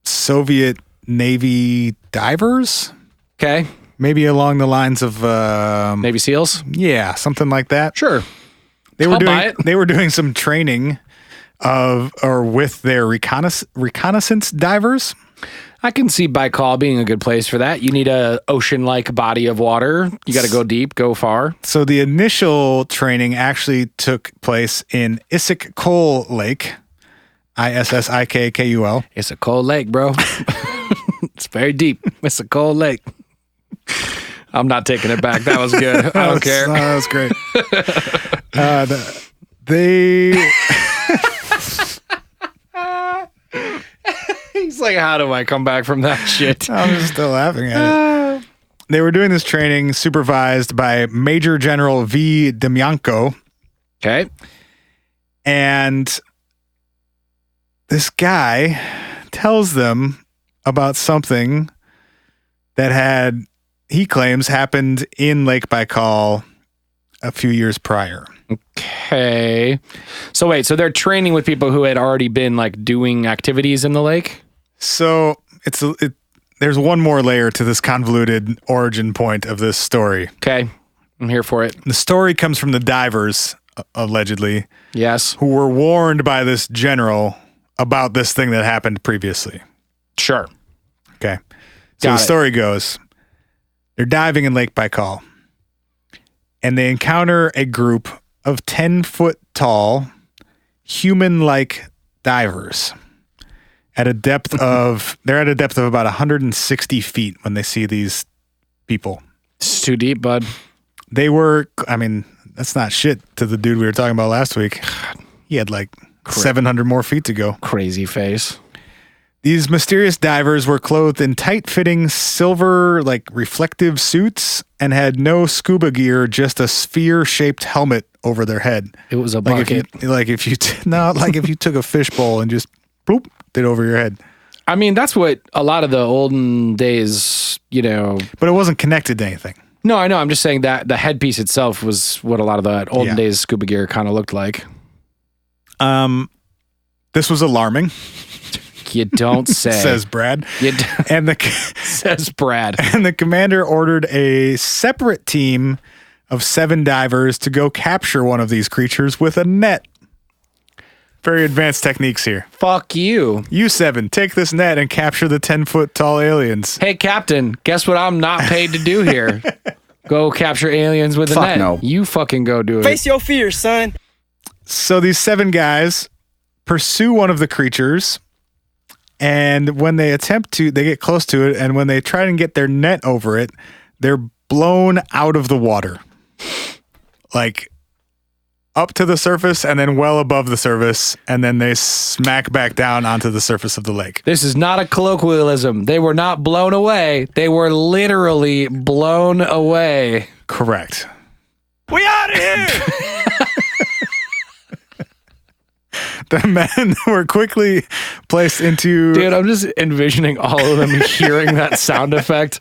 [SPEAKER 2] Soviet Navy divers.
[SPEAKER 1] Okay.
[SPEAKER 2] Maybe along the lines of
[SPEAKER 1] Navy SEALs?
[SPEAKER 2] Yeah, something like that.
[SPEAKER 1] Sure.
[SPEAKER 2] They were doing some training with their reconnaissance divers.
[SPEAKER 1] I can see Baikal being a good place for that. You need a ocean-like body of water. You got to go deep, go far.
[SPEAKER 2] So the initial training actually took place in Issyk-Kul Lake, Issykkul.
[SPEAKER 1] It's a cold lake, bro. It's very deep. It's a cold lake. I'm not taking it back. That was good. I don't care.
[SPEAKER 2] That was great. They...
[SPEAKER 1] He's like, how do I come back from that shit?
[SPEAKER 2] I'm just still laughing at it. They were doing this training supervised by Major General V. Demyanko.
[SPEAKER 1] Okay.
[SPEAKER 2] And this guy tells them about something that he claims happened in Lake Baikal a few years prior.
[SPEAKER 1] Okay. So wait, so they're training with people who had already been like doing activities in the lake?
[SPEAKER 2] So there's one more layer to this convoluted origin point of this story.
[SPEAKER 1] Okay. I'm here for it.
[SPEAKER 2] The story comes from the divers, allegedly.
[SPEAKER 1] Yes.
[SPEAKER 2] Who were warned by this general about this thing that happened previously.
[SPEAKER 1] Sure.
[SPEAKER 2] Okay. So the story goes, they're diving in Lake Baikal and they encounter a group of 10-foot tall, human-like divers at a depth of about 160 feet when they see these people.
[SPEAKER 1] It's too deep, bud.
[SPEAKER 2] They were, that's not shit to the dude we were talking about last week. He had like 700 more feet to go.
[SPEAKER 1] Crazy face.
[SPEAKER 2] These mysterious divers were clothed in tight-fitting silver, reflective suits and had no scuba gear, just a sphere-shaped helmet over their head.
[SPEAKER 1] It was a bucket.
[SPEAKER 2] If you took a fishbowl and just bloop it over your head.
[SPEAKER 1] I mean, that's what a lot of the olden days,
[SPEAKER 2] But it wasn't connected to anything.
[SPEAKER 1] No, I know. I'm just saying that the headpiece itself was what a lot of the olden days scuba gear kind of looked like.
[SPEAKER 2] This was alarming.
[SPEAKER 1] You don't say.
[SPEAKER 2] Says Brad.
[SPEAKER 1] Says Brad.
[SPEAKER 2] And the commander ordered a separate team of 7 divers to go capture one of these creatures with a net. Very advanced techniques here.
[SPEAKER 1] Fuck you.
[SPEAKER 2] U7, take this net and capture the 10-foot tall aliens.
[SPEAKER 1] Hey, Captain, guess what I'm not paid to do here? Go capture aliens with a net.
[SPEAKER 8] No.
[SPEAKER 1] You fucking go do it.
[SPEAKER 8] Face your fears, son.
[SPEAKER 2] So these 7 guys pursue one of the creatures, and when they get close to it, and when they try and get their net over it, they're blown out of the water. Like up to the surface and then well above the surface, and then they smack back down onto the surface of the lake.
[SPEAKER 1] This is not a colloquialism. They were not blown away. They were literally blown away.
[SPEAKER 2] Correct.
[SPEAKER 8] We out of here.
[SPEAKER 2] The men were quickly placed into...
[SPEAKER 1] Dude, I'm just envisioning all of them hearing that sound effect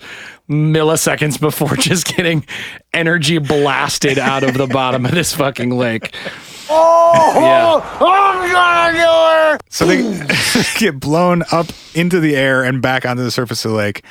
[SPEAKER 1] milliseconds before just getting energy blasted out of the bottom of this fucking lake.
[SPEAKER 4] Oh, I'm gonna do her.
[SPEAKER 2] So they get blown up into the air and back onto the surface of the lake.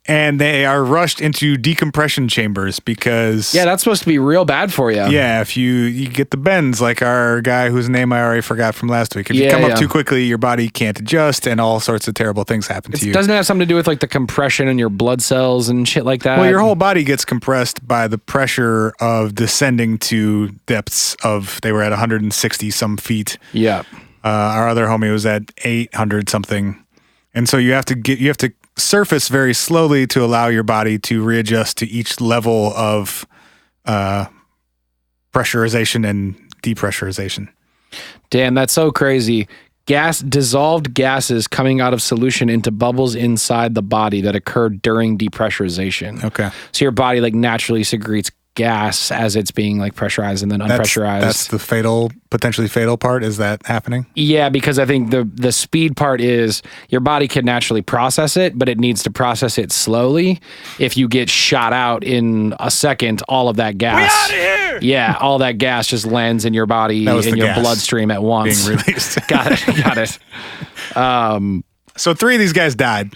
[SPEAKER 2] And they are rushed into decompression chambers because...
[SPEAKER 1] Yeah, that's supposed to be real bad for you.
[SPEAKER 2] Yeah, if you get the bends, like our guy whose name I already forgot from last week. If you come up too quickly, your body can't adjust and all sorts of terrible things happen to you.
[SPEAKER 1] Doesn't it have something to do with like the compression in your blood cells and shit like that?
[SPEAKER 2] Well, your whole body gets compressed by the pressure of descending to depths of... They were at 160 some feet.
[SPEAKER 1] Yeah.
[SPEAKER 2] Our other homie was at 800 something. And so you have to surface very slowly to allow your body to readjust to each level of pressurization and depressurization.
[SPEAKER 1] Damn, that's so crazy. Dissolved gases coming out of solution into bubbles inside the body that occur during depressurization.
[SPEAKER 2] Okay.
[SPEAKER 1] So your body like naturally secretes gas as it's being like pressurized and then unpressurized.
[SPEAKER 2] That's the potentially fatal part. Is that happening?
[SPEAKER 1] Yeah, because I think the speed part is your body can naturally process it, but it needs to process it slowly. If you get shot out in a second, all of that gas.
[SPEAKER 8] We out of here.
[SPEAKER 1] Yeah, all that gas just lands in your body, in your bloodstream at once.
[SPEAKER 2] Being released.
[SPEAKER 1] Got it.
[SPEAKER 2] So 3 of these guys died.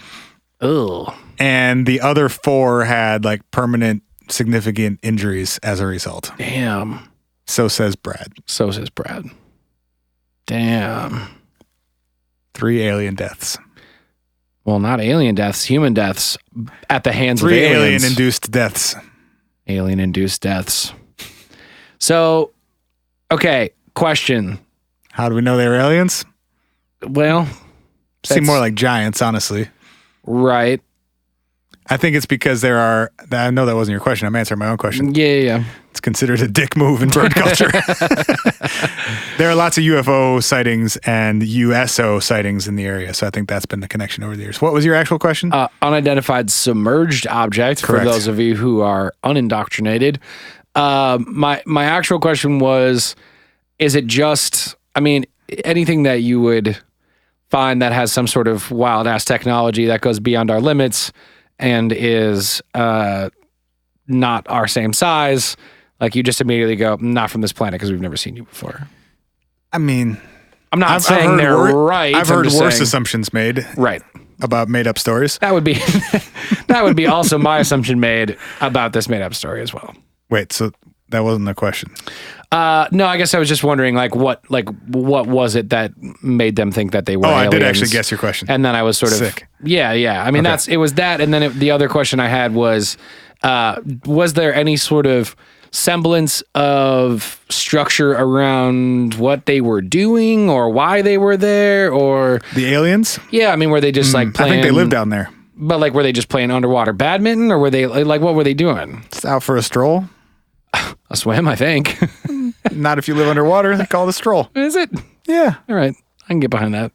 [SPEAKER 1] Ugh.
[SPEAKER 2] And the other 4 had like permanent significant injuries as a result.
[SPEAKER 1] Damn.
[SPEAKER 2] So says Brad.
[SPEAKER 1] Damn.
[SPEAKER 2] 3 alien deaths.
[SPEAKER 1] Well, not alien deaths, human deaths at the hands of
[SPEAKER 2] 3
[SPEAKER 1] aliens.
[SPEAKER 2] alien-induced deaths.
[SPEAKER 1] Alien-induced deaths. So, okay, question.
[SPEAKER 2] How do we know they were aliens?
[SPEAKER 1] Well,
[SPEAKER 2] seem more like giants, honestly.
[SPEAKER 1] Right.
[SPEAKER 2] I think it's because I know that wasn't your question. I'm answering my own question.
[SPEAKER 1] Yeah.
[SPEAKER 2] It's considered a dick move in bird culture. There are lots of UFO sightings and USO sightings in the area. So I think that's been the connection over the years. What was your actual question?
[SPEAKER 1] Unidentified submerged object.
[SPEAKER 2] Correct.
[SPEAKER 1] For those of you who are unindoctrinated. My actual question was, is it just, anything that you would find that has some sort of wild ass technology that goes beyond our limits and is not our same size, like you just immediately go, not from this planet because we've never seen you before.
[SPEAKER 2] I'm
[SPEAKER 1] not saying they're right.
[SPEAKER 2] I've heard worse assumptions made.
[SPEAKER 1] Right.
[SPEAKER 2] About made up stories.
[SPEAKER 1] That would be also my assumption made about this made up story as well.
[SPEAKER 2] Wait, so that wasn't the question.
[SPEAKER 1] No, I guess I was just wondering, what was it that made them think that they were aliens?
[SPEAKER 2] I did actually guess your question.
[SPEAKER 1] And then I was sort of...
[SPEAKER 2] Sick.
[SPEAKER 1] Yeah. It was that, and then the other question I had was there any sort of semblance of structure around what they were doing or why they were there, or...
[SPEAKER 2] The aliens?
[SPEAKER 1] Yeah, were they just playing...
[SPEAKER 2] I think they lived down there.
[SPEAKER 1] But were they just playing underwater badminton, or were they, what were they doing?
[SPEAKER 2] Just out for a stroll.
[SPEAKER 1] A swim, I think.
[SPEAKER 2] Not if you live underwater. They call it a stroll.
[SPEAKER 1] Is it?
[SPEAKER 2] Yeah.
[SPEAKER 1] All right. I can get behind that.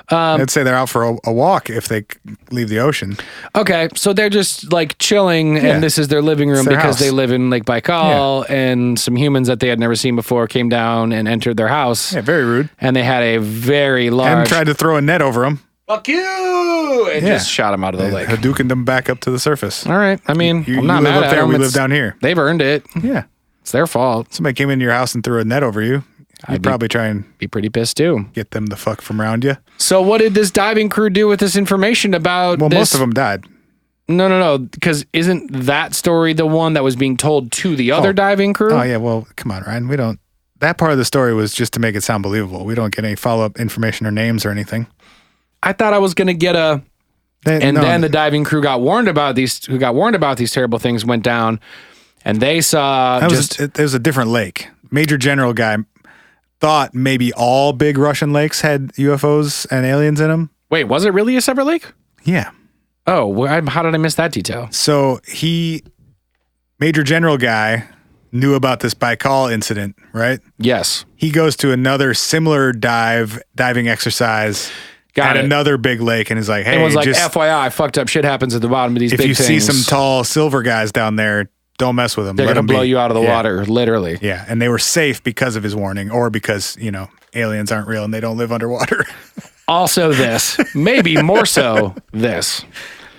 [SPEAKER 2] I'd say they're out for a walk if they leave the ocean.
[SPEAKER 1] Okay. So they're just chilling, and this is their living room because
[SPEAKER 2] house.
[SPEAKER 1] they live in Lake Baikal, and some humans that they had never seen before came down and entered their house.
[SPEAKER 2] Yeah, very rude.
[SPEAKER 1] And they had a very large...
[SPEAKER 2] And tried to throw a net over them.
[SPEAKER 1] Fuck you! And just shot them out of the lake.
[SPEAKER 2] Hadoukened them back up to the surface.
[SPEAKER 1] All right. I'm not mad
[SPEAKER 2] live up
[SPEAKER 1] at
[SPEAKER 2] there,
[SPEAKER 1] them.
[SPEAKER 2] we live down here.
[SPEAKER 1] They've earned it.
[SPEAKER 2] Yeah.
[SPEAKER 1] It's their fault.
[SPEAKER 2] Somebody came into your house and threw a net over you. You'd probably try and
[SPEAKER 1] be pretty pissed too.
[SPEAKER 2] Get them the fuck from around you.
[SPEAKER 1] So what did this diving crew do with this information about
[SPEAKER 2] Well, most of them died.
[SPEAKER 1] No. Because isn't that story the one that was being told to the other diving crew?
[SPEAKER 2] Oh, yeah. Well, come on, Ryan. That part of the story was just to make it sound believable. We don't get any follow-up information or names or anything.
[SPEAKER 1] I thought I was going to get then the diving crew got warned about these terrible things went down, and they saw
[SPEAKER 2] it was a different lake. Major General guy thought maybe all big Russian lakes had UFOs and aliens in them.
[SPEAKER 1] Wait, was it really a separate lake?
[SPEAKER 2] Yeah.
[SPEAKER 1] Oh, how did I miss that detail?
[SPEAKER 2] So Major General guy knew about this Baikal incident, right?
[SPEAKER 1] Yes.
[SPEAKER 2] He goes to another similar diving exercise at another big lake and is like, hey,
[SPEAKER 1] it was like, FYI, fucked up shit happens at the bottom of these big things.
[SPEAKER 2] If you see some tall silver guys down there, don't mess with them.
[SPEAKER 1] They're going to blow you out of the water, literally.
[SPEAKER 2] Yeah, and they were safe because of his warning or because, aliens aren't real and they don't live underwater.
[SPEAKER 1] Also this. Maybe more so this.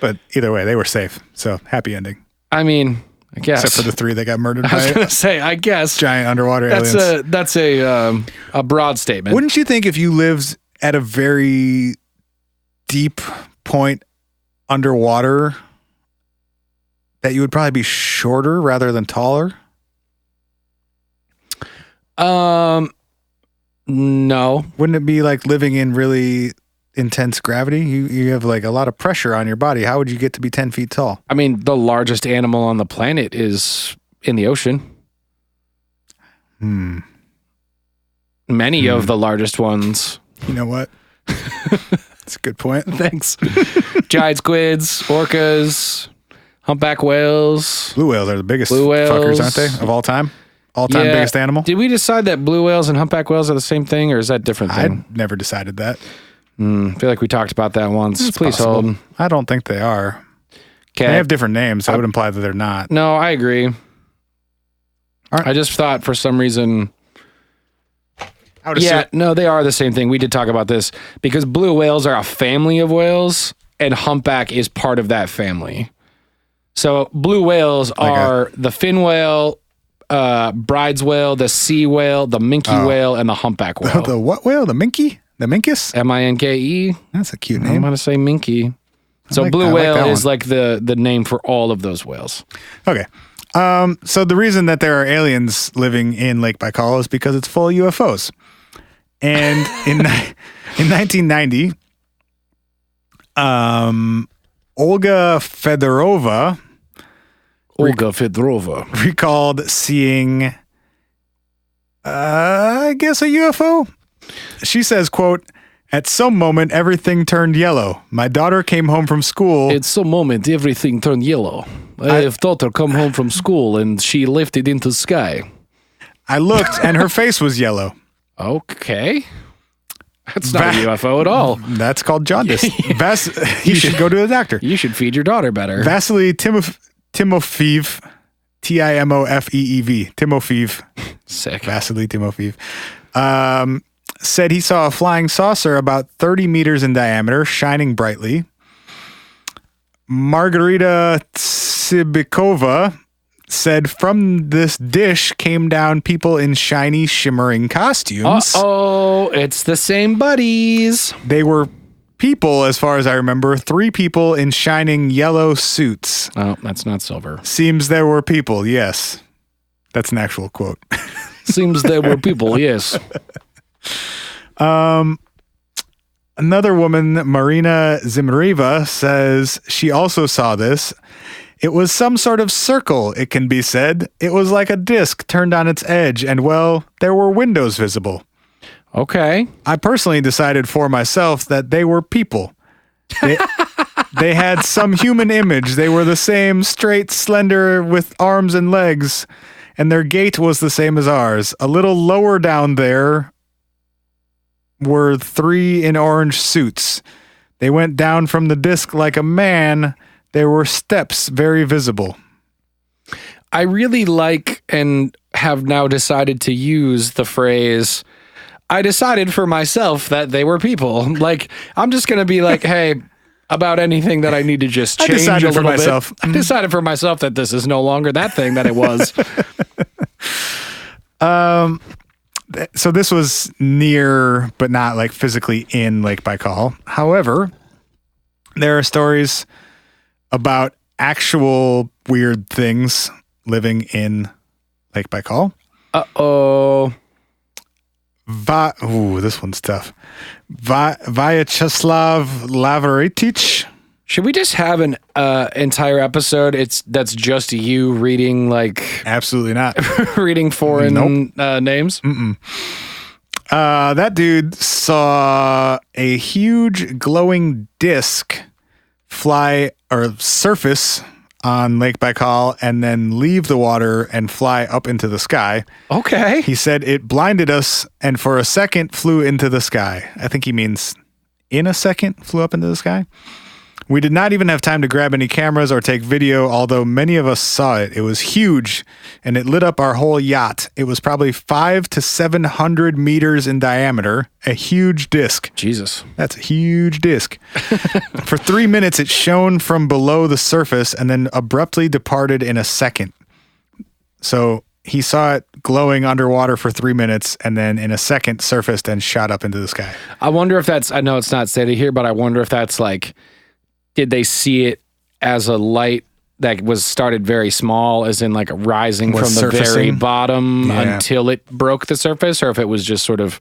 [SPEAKER 2] But either way, they were safe. So happy ending.
[SPEAKER 1] I mean, I guess.
[SPEAKER 2] Except for the 3 that got murdered
[SPEAKER 1] I was going to say, I guess.
[SPEAKER 2] Giant underwater aliens.
[SPEAKER 1] That's a broad statement.
[SPEAKER 2] Wouldn't you think if you lived at a very deep point underwater that you would probably be shorter rather than taller?
[SPEAKER 1] No.
[SPEAKER 2] Wouldn't it be like living in really intense gravity? You have like a lot of pressure on your body. How would you get to be 10 feet tall?
[SPEAKER 1] I mean, the largest animal on the planet is in the ocean. Many of the largest ones.
[SPEAKER 2] You know what? That's a good point.
[SPEAKER 1] Thanks. Giant squids, orcas, humpback whales.
[SPEAKER 2] Blue whales are the biggest fuckers, aren't they? Of all time? All-time biggest animal?
[SPEAKER 1] Did we decide that blue whales and humpback whales are the same thing, or is that a different thing?
[SPEAKER 2] I never decided that.
[SPEAKER 1] I feel like we talked about that once.
[SPEAKER 2] It's
[SPEAKER 1] Please
[SPEAKER 2] possible.
[SPEAKER 1] hold.
[SPEAKER 2] I don't think they are.
[SPEAKER 1] Okay.
[SPEAKER 2] They have different names. That would imply that they're not.
[SPEAKER 1] No, I agree. I just thought for some reason... no, they are the same thing. We did talk about this because blue whales are a family of whales and humpback is part of that family. So blue whales are the fin whale, bride's whale, the sea whale, the minke whale, and the humpback whale.
[SPEAKER 2] The what whale? The minke? The minkus?
[SPEAKER 1] M-I-N-K-E.
[SPEAKER 2] That's a cute name.
[SPEAKER 1] I'm going to say minke. So blue whale is like the name for all of those whales.
[SPEAKER 2] Okay. So the reason that there are aliens living in Lake Baikal is because it's full of UFOs. And in 1990, Olga Fedorova recalled seeing, I guess, a UFO. She says, quote, "At some moment, everything turned yellow. My daughter came home from school.
[SPEAKER 1] At some moment, everything turned yellow. I have daughter come home from school and she lifted into the sky.
[SPEAKER 2] I looked and her face was yellow."
[SPEAKER 1] Okay. That's not a UFO at all.
[SPEAKER 2] That's called jaundice. You should go to a doctor.
[SPEAKER 1] You should feed your daughter better.
[SPEAKER 2] Vasily Timofeev, Timofeev, Timofeev.
[SPEAKER 1] Sick.
[SPEAKER 2] Vasily Timofeev. Said he saw a flying saucer about 30 meters in diameter, shining brightly. Margarita Tsibikova said from this dish came down people in shiny, shimmering costumes.
[SPEAKER 1] Uh-oh, it's the same buddies.
[SPEAKER 2] They were people, as far as I remember, 3 people in shining yellow suits.
[SPEAKER 1] Oh, that's not silver.
[SPEAKER 2] Seems there were people, yes. That's an actual quote.
[SPEAKER 1] Seems there were people, yes.
[SPEAKER 2] Another woman, Marina Zimrieva, says she also saw this. It was some sort of circle, it can be said. It was like a disc turned on its edge, and, well, there were windows visible.
[SPEAKER 1] Okay.
[SPEAKER 2] I personally decided for myself that they were people. They had some human image. They were the same, straight, slender, with arms and legs, and their gait was the same as ours. A little lower down there were 3 in orange suits. They went down from the disc like a man. There were steps very visible.
[SPEAKER 1] I really like and have now decided to use the phrase, I decided for myself that they were people. Like, I'm just going to be like, hey, about anything that I need to just change a little bit. I decided for myself that this is no longer that thing that it was.
[SPEAKER 2] So this was near, but not like physically in Lake Baikal. However, there are stories about actual weird things living in Lake Baikal.
[SPEAKER 1] Uh-oh.
[SPEAKER 2] This one's tough. Vyacheslav Lavaretich.
[SPEAKER 1] Should we just have an entire episode? That's just you reading
[SPEAKER 2] Absolutely not.
[SPEAKER 1] reading foreign names.
[SPEAKER 2] That dude saw a huge glowing disc fly or surface on Lake Baikal and then leave the water and fly up into the sky.
[SPEAKER 1] Okay.
[SPEAKER 2] He said it blinded us and for a second flew into the sky. I think he means in a second flew up into the sky. We did not even have time to grab any cameras or take video, although many of us saw it. It was huge, and it lit up our whole yacht. It was probably 500 to 700 meters in diameter, a huge disc.
[SPEAKER 1] Jesus.
[SPEAKER 2] That's a huge disc. For 3 minutes, it shone from below the surface and then abruptly departed in a second. So he saw it glowing underwater for 3 minutes and then in a second surfaced and shot up into the sky.
[SPEAKER 1] I wonder if that's, I know it's not stated here, but I wonder if that's did they see it as a light that was started very small, as in rising from the very bottom until it broke the surface, or if it was just sort of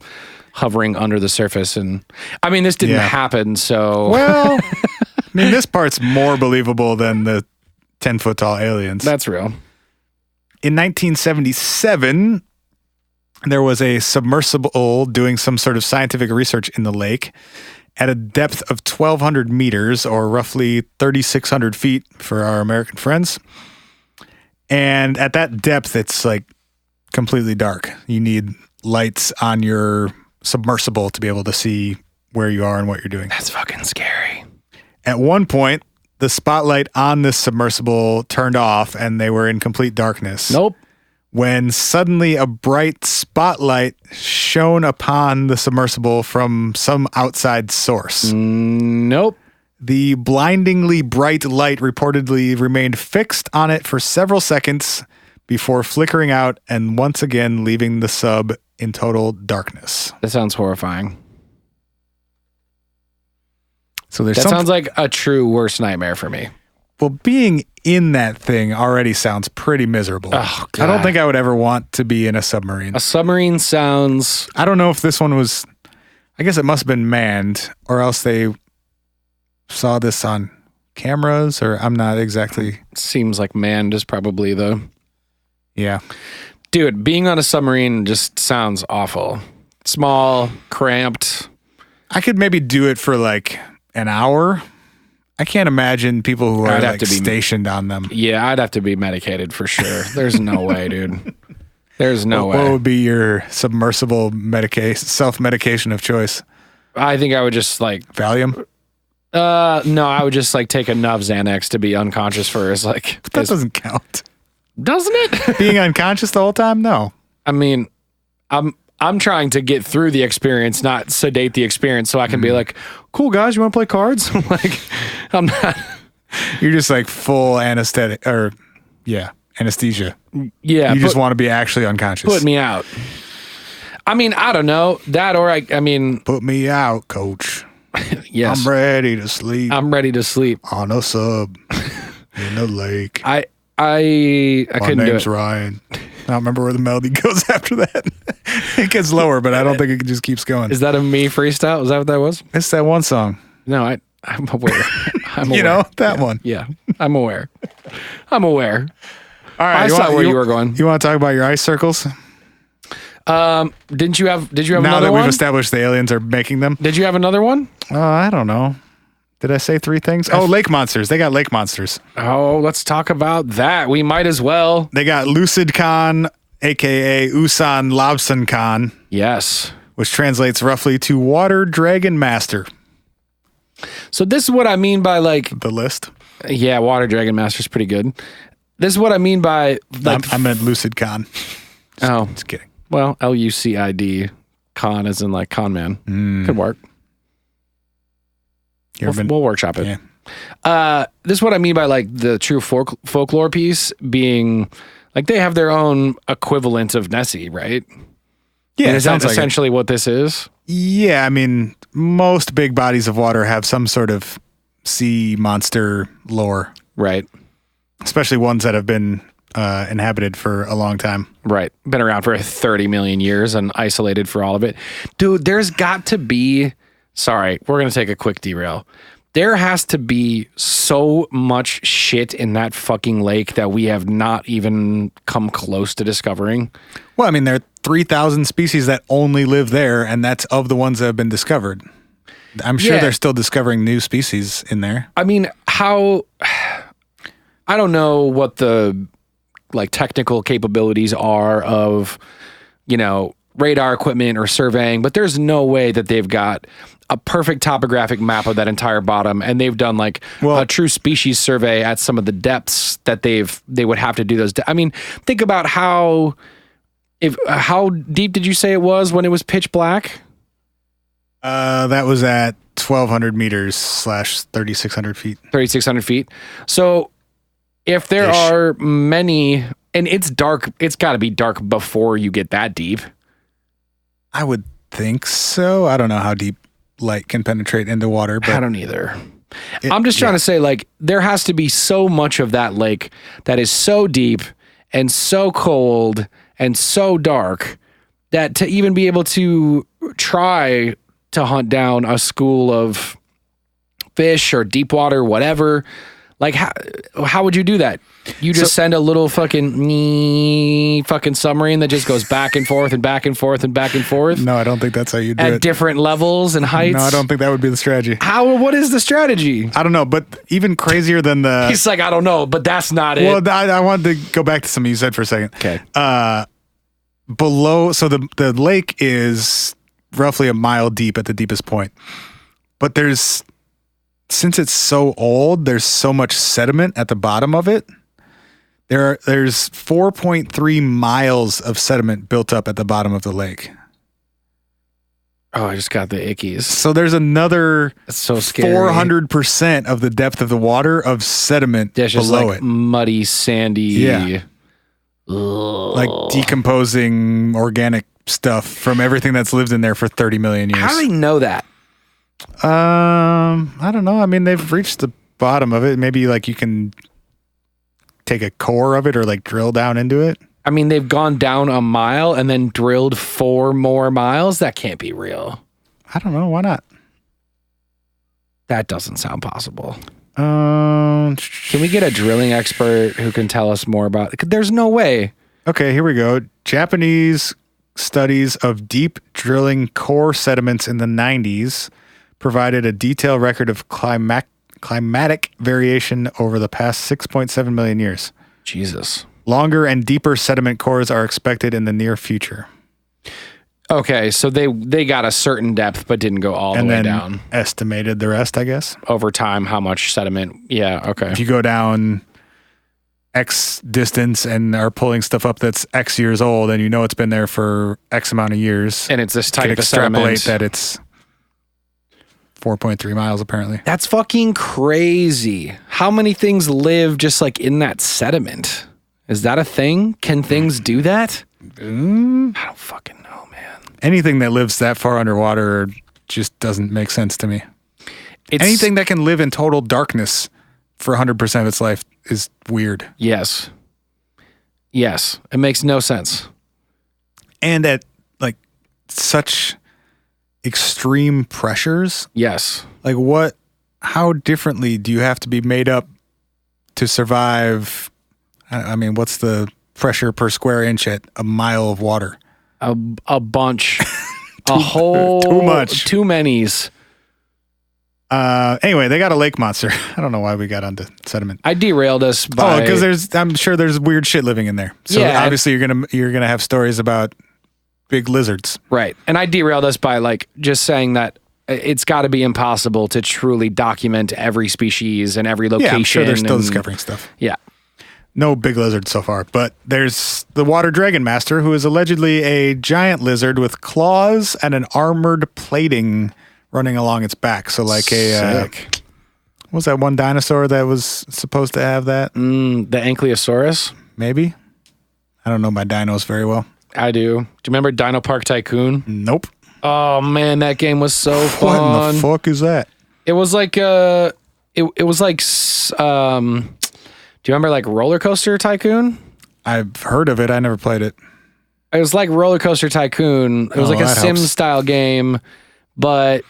[SPEAKER 1] hovering under the surface? And I mean, this didn't happen, so.
[SPEAKER 2] Well, I mean, this part's more believable than the 10-foot tall aliens.
[SPEAKER 1] That's real.
[SPEAKER 2] In 1977, there was a submersible doing some sort of scientific research in the lake at a depth of 1,200 meters, or roughly 3,600 feet for our American friends. And at that depth, it's completely dark. You need lights on your submersible to be able to see where you are and what you're doing.
[SPEAKER 1] That's fucking scary.
[SPEAKER 2] At one point, the spotlight on this submersible turned off and they were in complete darkness.
[SPEAKER 1] Nope.
[SPEAKER 2] When suddenly a bright spotlight shone upon the submersible from some outside source.
[SPEAKER 1] Nope.
[SPEAKER 2] The blindingly bright light reportedly remained fixed on it for several seconds before flickering out and once again leaving the sub in total darkness.
[SPEAKER 1] That sounds horrifying.
[SPEAKER 2] So there's
[SPEAKER 1] that sounds like a true worst nightmare for me.
[SPEAKER 2] Well, being in that thing already sounds pretty miserable.
[SPEAKER 1] Oh, God.
[SPEAKER 2] I don't think I would ever want to be in a submarine.
[SPEAKER 1] A submarine sounds...
[SPEAKER 2] I don't know if this one was... I guess it must have been manned, or else they saw this on cameras, or I'm not exactly...
[SPEAKER 1] Seems like manned is probably the...
[SPEAKER 2] Yeah.
[SPEAKER 1] Dude, being on a submarine just sounds awful. Small, cramped.
[SPEAKER 2] I could maybe do it for an hour. I can't imagine people who are stationed on them.
[SPEAKER 1] Yeah, I'd have to be medicated for sure. There's no way, dude. There's no way.
[SPEAKER 2] What would be your submersible self-medication of choice?
[SPEAKER 1] I think I would just
[SPEAKER 2] Valium?
[SPEAKER 1] No, I would just take enough Xanax to be unconscious for
[SPEAKER 2] That doesn't count.
[SPEAKER 1] Doesn't it?
[SPEAKER 2] Being unconscious the whole time? No.
[SPEAKER 1] I mean, I'm trying to get through the experience, not sedate the experience, so I can be cool, guys, you want to play cards? I'm not.
[SPEAKER 2] You're just full anesthetic, or anesthesia.
[SPEAKER 1] Yeah.
[SPEAKER 2] You just want to be actually unconscious.
[SPEAKER 1] Put me out. I mean, I don't know. That, or I mean.
[SPEAKER 2] Put me out, coach.
[SPEAKER 1] Yes.
[SPEAKER 2] I'm ready to sleep.
[SPEAKER 1] I'm ready to sleep.
[SPEAKER 2] On a sub. In the lake.
[SPEAKER 1] I couldn't do it.
[SPEAKER 2] My name's Ryan. I don't remember where the melody goes after that. It gets lower, but I don't think it just keeps going.
[SPEAKER 1] Is that a me freestyle? Is that what that was?
[SPEAKER 2] It's that one song.
[SPEAKER 1] No, I'm aware. I'm aware.
[SPEAKER 2] You know, that one.
[SPEAKER 1] Yeah, I'm aware. I'm aware.
[SPEAKER 2] All right.
[SPEAKER 1] I saw where you were going.
[SPEAKER 2] You want to talk about your ice circles?
[SPEAKER 1] Did you have
[SPEAKER 2] now
[SPEAKER 1] another one?
[SPEAKER 2] Now that we've established the aliens are making them.
[SPEAKER 1] Did you have another one?
[SPEAKER 2] I don't know. Did I say 3 things? Oh, lake monsters. They got lake monsters.
[SPEAKER 1] Oh, let's talk about that. We might as well.
[SPEAKER 2] They got Lucid Khan, a.k.a. Usan Lobson Khan.
[SPEAKER 1] Yes.
[SPEAKER 2] Which translates roughly to Water Dragon Master.
[SPEAKER 1] So this is what I mean by
[SPEAKER 2] the list.
[SPEAKER 1] Yeah, Water Dragon Master is pretty good. This is what I mean by
[SPEAKER 2] I meant Lucid Khan. Just kidding.
[SPEAKER 1] Well, Lucid Khan as in con man. Could work. We'll workshop it.
[SPEAKER 2] Yeah.
[SPEAKER 1] This is what I mean by the true folklore piece being they have their own equivalent of Nessie, right?
[SPEAKER 2] Yeah,
[SPEAKER 1] is that essentially what this is?
[SPEAKER 2] Yeah, I mean, most big bodies of water have some sort of sea monster lore.
[SPEAKER 1] Right.
[SPEAKER 2] Especially ones that have been inhabited for a long time.
[SPEAKER 1] Right. Been around for 30 million years and isolated for all of it. Dude, there's got to be, sorry, we're going to take a quick derail. There has to be so much shit in that fucking lake that we have not even come close to discovering.
[SPEAKER 2] Well, I mean, there are 3,000 species that only live there, and that's of the ones that have been discovered. I'm sure they're still discovering new species in there.
[SPEAKER 1] I mean, I don't know what the like technical capabilities are of, radar equipment or surveying, but there's no way that they've got a perfect topographic map of that entire bottom, and they've done a true species survey at some of the depths that they would have to do those. I mean, think about how deep did you say it was when it was pitch black?
[SPEAKER 2] That was at 1,200 meters / 3,600 feet.
[SPEAKER 1] 3,600 feet. So if there are many, and it's dark, it's got to be dark before you get that deep.
[SPEAKER 2] I would think so. I don't know how deep light can penetrate into water, but
[SPEAKER 1] I don't either. I'm just trying to say, there has to be so much of that lake that is so deep and so cold and so dark that to even be able to try to hunt down a school of fish or deep water, whatever, how would you do that? You just send a little fucking submarine that just goes back and forth and back and forth and back and forth?
[SPEAKER 2] No, I don't think that's how you do it.
[SPEAKER 1] At different levels and heights?
[SPEAKER 2] No, I don't think that would be the strategy.
[SPEAKER 1] What is the strategy?
[SPEAKER 2] I don't know, but even crazier than the...
[SPEAKER 1] He's like, I don't know, but that's not it.
[SPEAKER 2] Well, I wanted to go back to something you said for a second.
[SPEAKER 1] Okay.
[SPEAKER 2] Below, so the lake is roughly a mile deep at the deepest point. But since it's so old, there's so much sediment at the bottom of it. There's 4.3 miles of sediment built up at the bottom of the lake.
[SPEAKER 1] Oh, I just got the ickies.
[SPEAKER 2] So there's another
[SPEAKER 1] That's so scary.
[SPEAKER 2] 400% of the depth of the water of sediment below it.
[SPEAKER 1] Muddy, sandy.
[SPEAKER 2] Yeah.
[SPEAKER 1] Ugh.
[SPEAKER 2] Decomposing organic stuff from everything that's lived in there for 30 million years.
[SPEAKER 1] How do they know that?
[SPEAKER 2] I don't know. I mean, they've reached the bottom of it. Maybe you can take a core of it or drill down into it.
[SPEAKER 1] I mean, they've gone down a mile and then drilled 4 more miles. That can't be real.
[SPEAKER 2] I don't know. Why not?
[SPEAKER 1] That doesn't sound possible. Can we get a drilling expert who can tell us more about it? There's no way.
[SPEAKER 2] Okay, here we go. Japanese studies of deep drilling core sediments in the 90s provided a detailed record of climatic variation over the past 6.7 million years.
[SPEAKER 1] Jesus.
[SPEAKER 2] Longer and deeper sediment cores are expected in the near future.
[SPEAKER 1] Okay, so they got a certain depth but didn't go all the way down.
[SPEAKER 2] Estimated the rest, I guess.
[SPEAKER 1] Over time, how much sediment? Yeah, okay.
[SPEAKER 2] If you go down X distance and are pulling stuff up that's X years old and it's been there for X amount of years.
[SPEAKER 1] And it's this type of
[SPEAKER 2] extrapolate
[SPEAKER 1] sediment.
[SPEAKER 2] that it's 4.3 miles apparently.
[SPEAKER 1] That's fucking crazy. How many things live just in that sediment? Is that a thing? Can things do that? I don't fucking know, man.
[SPEAKER 2] Anything that lives that far underwater just doesn't make sense to me. Anything that can live in total darkness for 100% of its life is weird.
[SPEAKER 1] Yes. Yes. It makes no sense.
[SPEAKER 2] And at such extreme pressures.
[SPEAKER 1] Yes.
[SPEAKER 2] How differently do you have to be made up to survive? I mean, what's the pressure per square inch at a mile of water?
[SPEAKER 1] A bunch. A whole.
[SPEAKER 2] Too much.
[SPEAKER 1] Too many's.
[SPEAKER 2] Anyway, they got a lake monster. I don't know why we got onto sediment.
[SPEAKER 1] I derailed us by...
[SPEAKER 2] because I'm sure there's weird shit living in there. So obviously you're gonna have stories about big lizards.
[SPEAKER 1] Right. And I derailed us by just saying that it's got to be impossible to truly document every species and every location.
[SPEAKER 2] Yeah, I'm sure they're still discovering stuff.
[SPEAKER 1] Yeah.
[SPEAKER 2] No big lizards so far, but there's the water dragon master, who is allegedly a giant lizard with claws and an armored plating running along its back. So
[SPEAKER 1] Sick.
[SPEAKER 2] What was that one dinosaur that was supposed to have that?
[SPEAKER 1] The Ankylosaurus?
[SPEAKER 2] Maybe. I don't know my dinos very well.
[SPEAKER 1] I do. Do you remember Dino Park Tycoon?
[SPEAKER 2] Nope.
[SPEAKER 1] Oh man, that game was so fun.
[SPEAKER 2] What in the fuck is that?
[SPEAKER 1] It was like it was like do you remember Roller Coaster Tycoon?
[SPEAKER 2] I've heard of it. I never played it.
[SPEAKER 1] It was like Roller Coaster Tycoon. It was like a Sims style game, but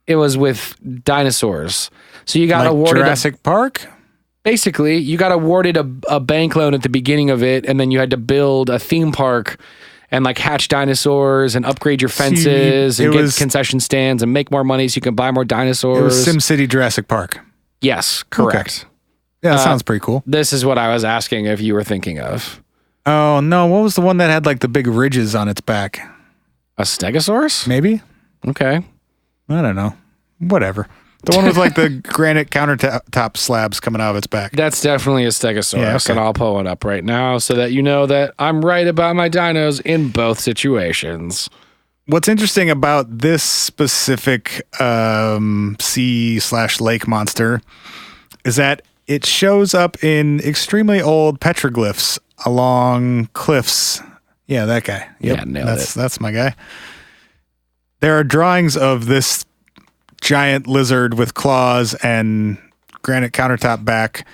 [SPEAKER 1] it was with dinosaurs. So you got awarded
[SPEAKER 2] Jurassic Park?
[SPEAKER 1] Basically, you got awarded a bank loan at the beginning of it, and then you had to build a theme park and like hatch dinosaurs and upgrade your fences and get concession stands and make more money so you can buy more dinosaurs.
[SPEAKER 2] It was SimCity Jurassic Park.
[SPEAKER 1] Yes, correct.
[SPEAKER 2] Okay. Yeah, that sounds pretty cool.
[SPEAKER 1] This is what I was asking if you were thinking of.
[SPEAKER 2] Oh, no. What was the one that had like the big ridges on its back?
[SPEAKER 1] A Stegosaurus?
[SPEAKER 2] Maybe.
[SPEAKER 1] Okay.
[SPEAKER 2] I don't know. Whatever. The one with like the granite countertop slabs coming out of its back.
[SPEAKER 1] That's definitely a Stegosaurus,
[SPEAKER 2] Yeah, okay.
[SPEAKER 1] and I'll pull it up right now so that you know that I'm right about my dinos in both situations.
[SPEAKER 2] What's interesting about this specific sea/lake monster is that it shows up in extremely old petroglyphs along cliffs. Yeah, that guy. Yep,
[SPEAKER 1] Yeah, nailed it.
[SPEAKER 2] That's my guy. There are drawings of this giant lizard with claws and granite countertop back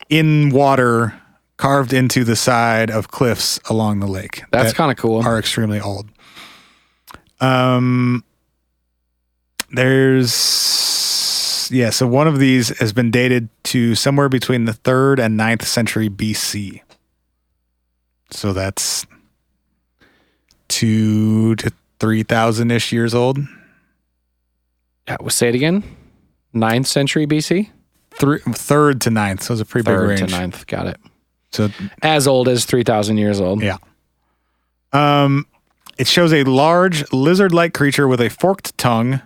[SPEAKER 2] in water carved into the side of cliffs along the lake.
[SPEAKER 1] That's kind of cool.
[SPEAKER 2] Are extremely old. So one of these has been dated to somewhere between the 3rd and 9th century BC. So that's 2,000 to 3,000-ish years old.
[SPEAKER 1] Yeah, say it again. 9th century BC?
[SPEAKER 2] 3rd to 9th. So it's a pretty big
[SPEAKER 1] 3rd
[SPEAKER 2] range.
[SPEAKER 1] to 9th. Got it.
[SPEAKER 2] So
[SPEAKER 1] as old as 3,000 years old.
[SPEAKER 2] Yeah. It shows a large lizard-like creature with a forked tongue,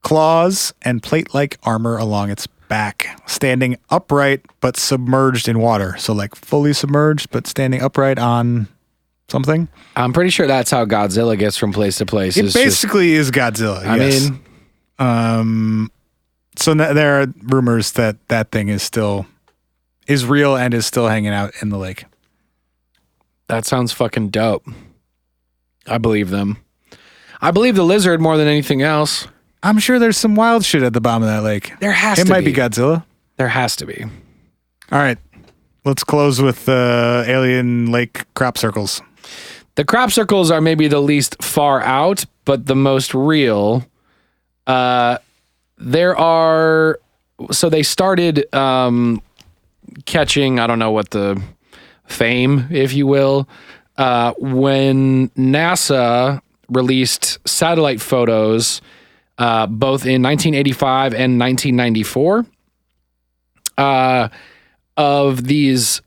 [SPEAKER 2] claws, and plate-like armor along its back, standing upright but submerged in water. So like fully submerged but standing upright on something.
[SPEAKER 1] I'm pretty sure that's how Godzilla gets from place to place.
[SPEAKER 2] It basically is Godzilla.
[SPEAKER 1] I
[SPEAKER 2] yes.
[SPEAKER 1] mean,
[SPEAKER 2] so there are rumors that that thing is real and is still hanging out in the lake.
[SPEAKER 1] that sounds fucking dope. I believe them. I believe the lizard more than anything else.
[SPEAKER 2] I'm sure there's some wild shit at the bottom of that lake.
[SPEAKER 1] There has to be.
[SPEAKER 2] It might be Godzilla.
[SPEAKER 1] There has to be.
[SPEAKER 2] All right. Let's close with alien lake crop circles.
[SPEAKER 1] The crop circles are maybe the least far out, but the most real. There are... So they started catching, I don't know what the fame, if you will, when NASA released satellite photos both in 1985 and 1994 of these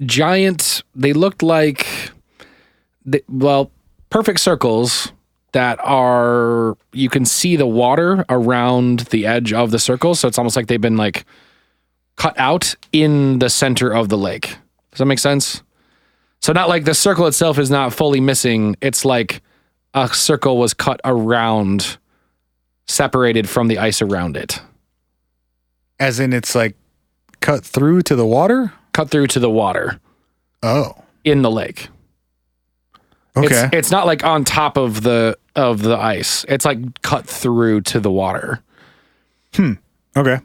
[SPEAKER 1] giant, they looked like, perfect circles that are, you can see the water around the edge of the circle. So it's almost like they've been like cut out in the center of the lake. Does that make sense? So not like the circle itself is not fully missing. It's like a circle was cut around, separated from the ice around it.
[SPEAKER 2] As in it's like cut through to the water?
[SPEAKER 1] Cut through to the water.
[SPEAKER 2] Oh.
[SPEAKER 1] In the lake.
[SPEAKER 2] Okay.
[SPEAKER 1] It's not like on top of the ice. It's like cut through to the water.
[SPEAKER 2] Okay.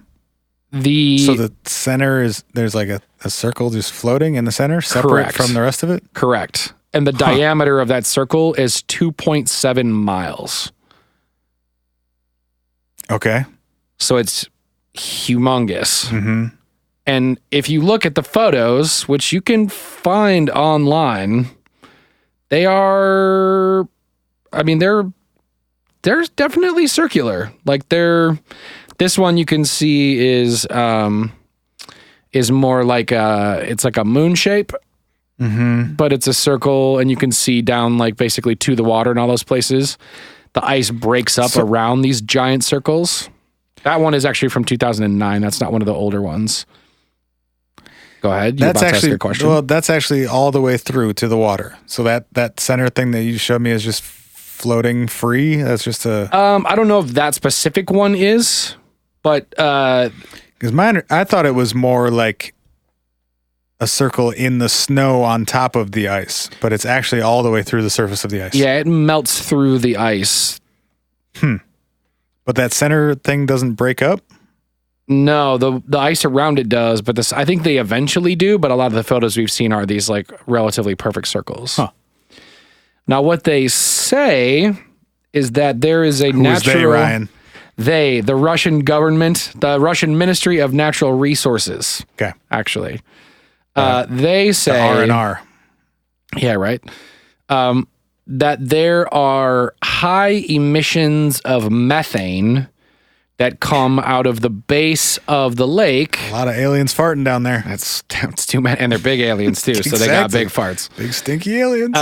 [SPEAKER 2] So
[SPEAKER 1] The
[SPEAKER 2] the center is, there's like a circle just floating in the center, separate
[SPEAKER 1] Correct.
[SPEAKER 2] from the rest of it?
[SPEAKER 1] Correct. And the diameter of that circle is 2.7 miles.
[SPEAKER 2] Okay.
[SPEAKER 1] So it's humongous.
[SPEAKER 2] Mm-hmm.
[SPEAKER 1] And if you look at the photos, which you can find online, they are, I mean, they're definitely circular. Like this one you can see is more like it's like a moon shape, but it's a circle, and you can see down like basically to the water in all those places. The ice breaks up around these giant circles. That one is actually from 2009. That's not one of the older ones. Go ahead.
[SPEAKER 2] That's
[SPEAKER 1] about to ask
[SPEAKER 2] actually
[SPEAKER 1] your question.
[SPEAKER 2] well. That's actually all the way through to the water. So that center thing that you showed me is just floating free. That's just a.
[SPEAKER 1] I don't know if that specific one is, but
[SPEAKER 2] Because I thought it was more like a circle in the snow on top of the ice, but it's actually all the way through the surface of the ice.
[SPEAKER 1] yeah, it melts through the ice.
[SPEAKER 2] But that center thing doesn't break up.
[SPEAKER 1] No, the ice around it does, but I think they eventually do, but a lot of the photos we've seen are these like relatively perfect circles.
[SPEAKER 2] Huh.
[SPEAKER 1] Now, what they say is that there is a natural...
[SPEAKER 2] they, Ryan?
[SPEAKER 1] They, the Russian government, the Russian Ministry of Natural Resources.
[SPEAKER 2] Okay.
[SPEAKER 1] Actually. They say...
[SPEAKER 2] The R&R.
[SPEAKER 1] Yeah, right. That there are high emissions of methane that come out of the base of the lake.
[SPEAKER 2] A lot of aliens farting down there.
[SPEAKER 1] That's too many, and they're big aliens too, so they got big farts.
[SPEAKER 2] Big stinky aliens.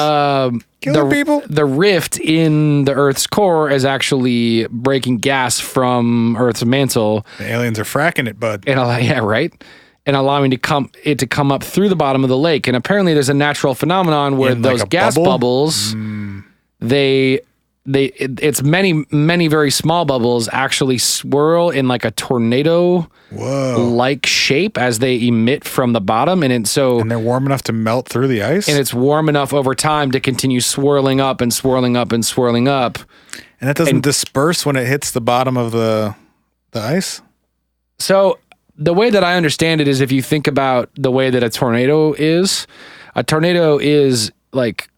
[SPEAKER 1] Killing
[SPEAKER 2] people.
[SPEAKER 1] The rift in the Earth's core is actually breaking gas from Earth's mantle.
[SPEAKER 2] The aliens are fracking it, bud.
[SPEAKER 1] Yeah, right. And allowing it to come up through the bottom of the lake. And apparently, there's a natural phenomenon where those gas bubbles, it's many very small bubbles actually swirl in like a tornado like shape as they emit from the bottom, and
[SPEAKER 2] they're warm enough to melt through the ice,
[SPEAKER 1] and it's warm enough over time to continue swirling up and swirling up and swirling up,
[SPEAKER 2] and that doesn't disperse when it hits the bottom of the ice.
[SPEAKER 1] So the way that I understand it is, if you think about the way that a tornado is like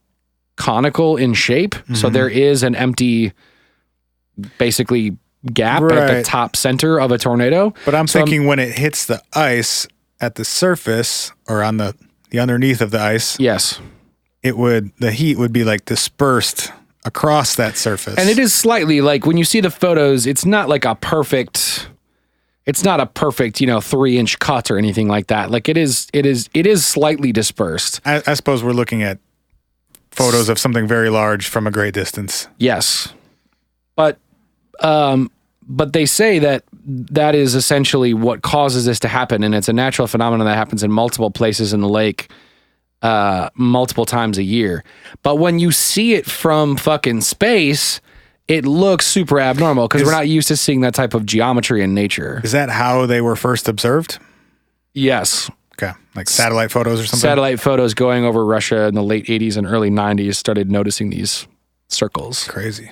[SPEAKER 1] conical in shape. Mm-hmm. So there is an empty, basically, gap at the top center of a tornado.
[SPEAKER 2] But I'm thinking when it hits the ice at the surface or on the underneath of the ice.
[SPEAKER 1] Yes.
[SPEAKER 2] The heat would be like dispersed across that surface.
[SPEAKER 1] And it is slightly like when you see the photos, it's not like a perfect 3-inch cut or anything like that. Like it is slightly dispersed.
[SPEAKER 2] I suppose we're looking at photos of something very large from a great distance.
[SPEAKER 1] Yes. But they say that is essentially what causes this to happen, and it's a natural phenomenon that happens in multiple places in the lake multiple times a year. But when you see it from fucking space, it looks super abnormal because we're not used to seeing that type of geometry in nature.
[SPEAKER 2] Is that how they were first observed?
[SPEAKER 1] Yes.
[SPEAKER 2] Okay. Like satellite photos or something?
[SPEAKER 1] Satellite photos going over Russia in the late 80s and early 90s started noticing these circles.
[SPEAKER 2] Crazy.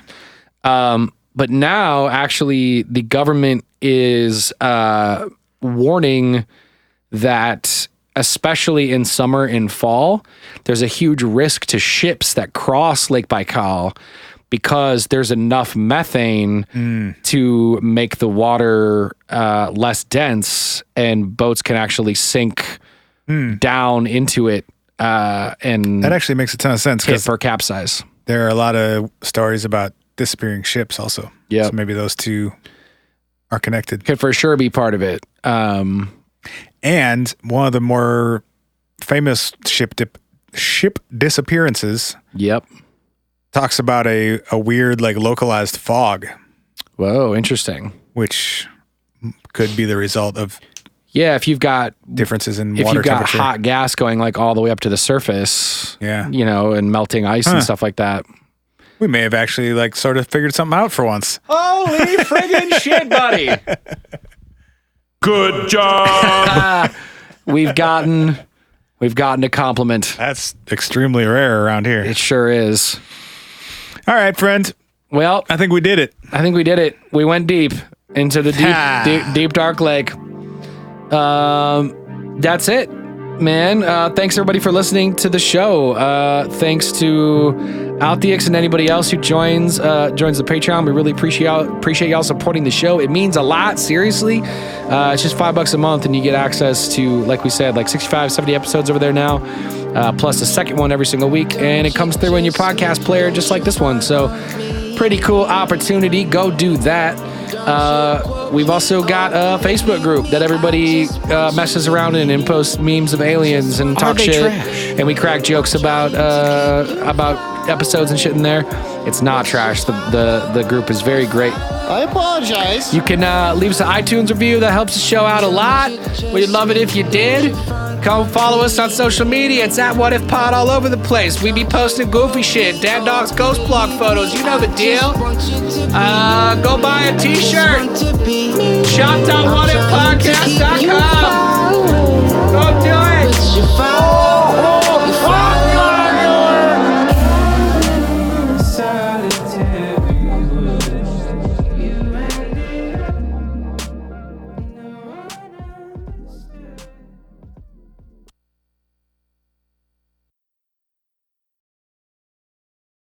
[SPEAKER 1] But now, actually, the government is warning that, especially in summer and fall, there's a huge risk to ships that cross Lake Baikal because there's enough methane to make the water less dense, and boats can actually sink down into it. And
[SPEAKER 2] that actually makes a ton of sense
[SPEAKER 1] because capsize.
[SPEAKER 2] There are a lot of stories about disappearing ships also.
[SPEAKER 1] Yeah.
[SPEAKER 2] So maybe those two are connected.
[SPEAKER 1] Could for sure be part of it.
[SPEAKER 2] And one of the more famous ship disappearances.
[SPEAKER 1] Yep.
[SPEAKER 2] Talks about a weird, like, localized fog.
[SPEAKER 1] Whoa, interesting.
[SPEAKER 2] Which could be the result of
[SPEAKER 1] if you've got
[SPEAKER 2] differences in water
[SPEAKER 1] if you've got
[SPEAKER 2] temperature.
[SPEAKER 1] hot gas going like all the way up to the surface, and melting ice and stuff like that.
[SPEAKER 2] We may have actually like sort of figured something out for once.
[SPEAKER 1] Holy friggin' shit, buddy.
[SPEAKER 8] Good job.
[SPEAKER 1] We've gotten a compliment.
[SPEAKER 2] That's extremely rare around here.
[SPEAKER 1] It sure is.
[SPEAKER 2] All right, friend.
[SPEAKER 1] Well,
[SPEAKER 2] I think we did it.
[SPEAKER 1] We went deep into the deep dark lake. That's it, man. Thanks everybody for listening to the show. Thanks to Althiix and anybody else who joins the Patreon. We really appreciate y'all supporting the show. It means a lot, seriously. It's just $5 a month and you get access to, like we said, like 65, 70 episodes over there now, plus a second one every single week, and it comes through in your podcast player just like this one. So pretty cool opportunity. Go do that. We've also got a Facebook group that everybody messes around in and posts memes of aliens and talk shit. Trash? And we crack jokes about episodes and shit in there. It's not trash. The group is very great.
[SPEAKER 9] I apologize.
[SPEAKER 1] You can leave us an iTunes review. That helps the show out a lot. We'd love it if you did. Come follow us on social media. It's at What If Pod all over the place. We be posting goofy shit, Dad Dog's Ghost Blog photos. You know the deal. Go buy a t-shirt. Shop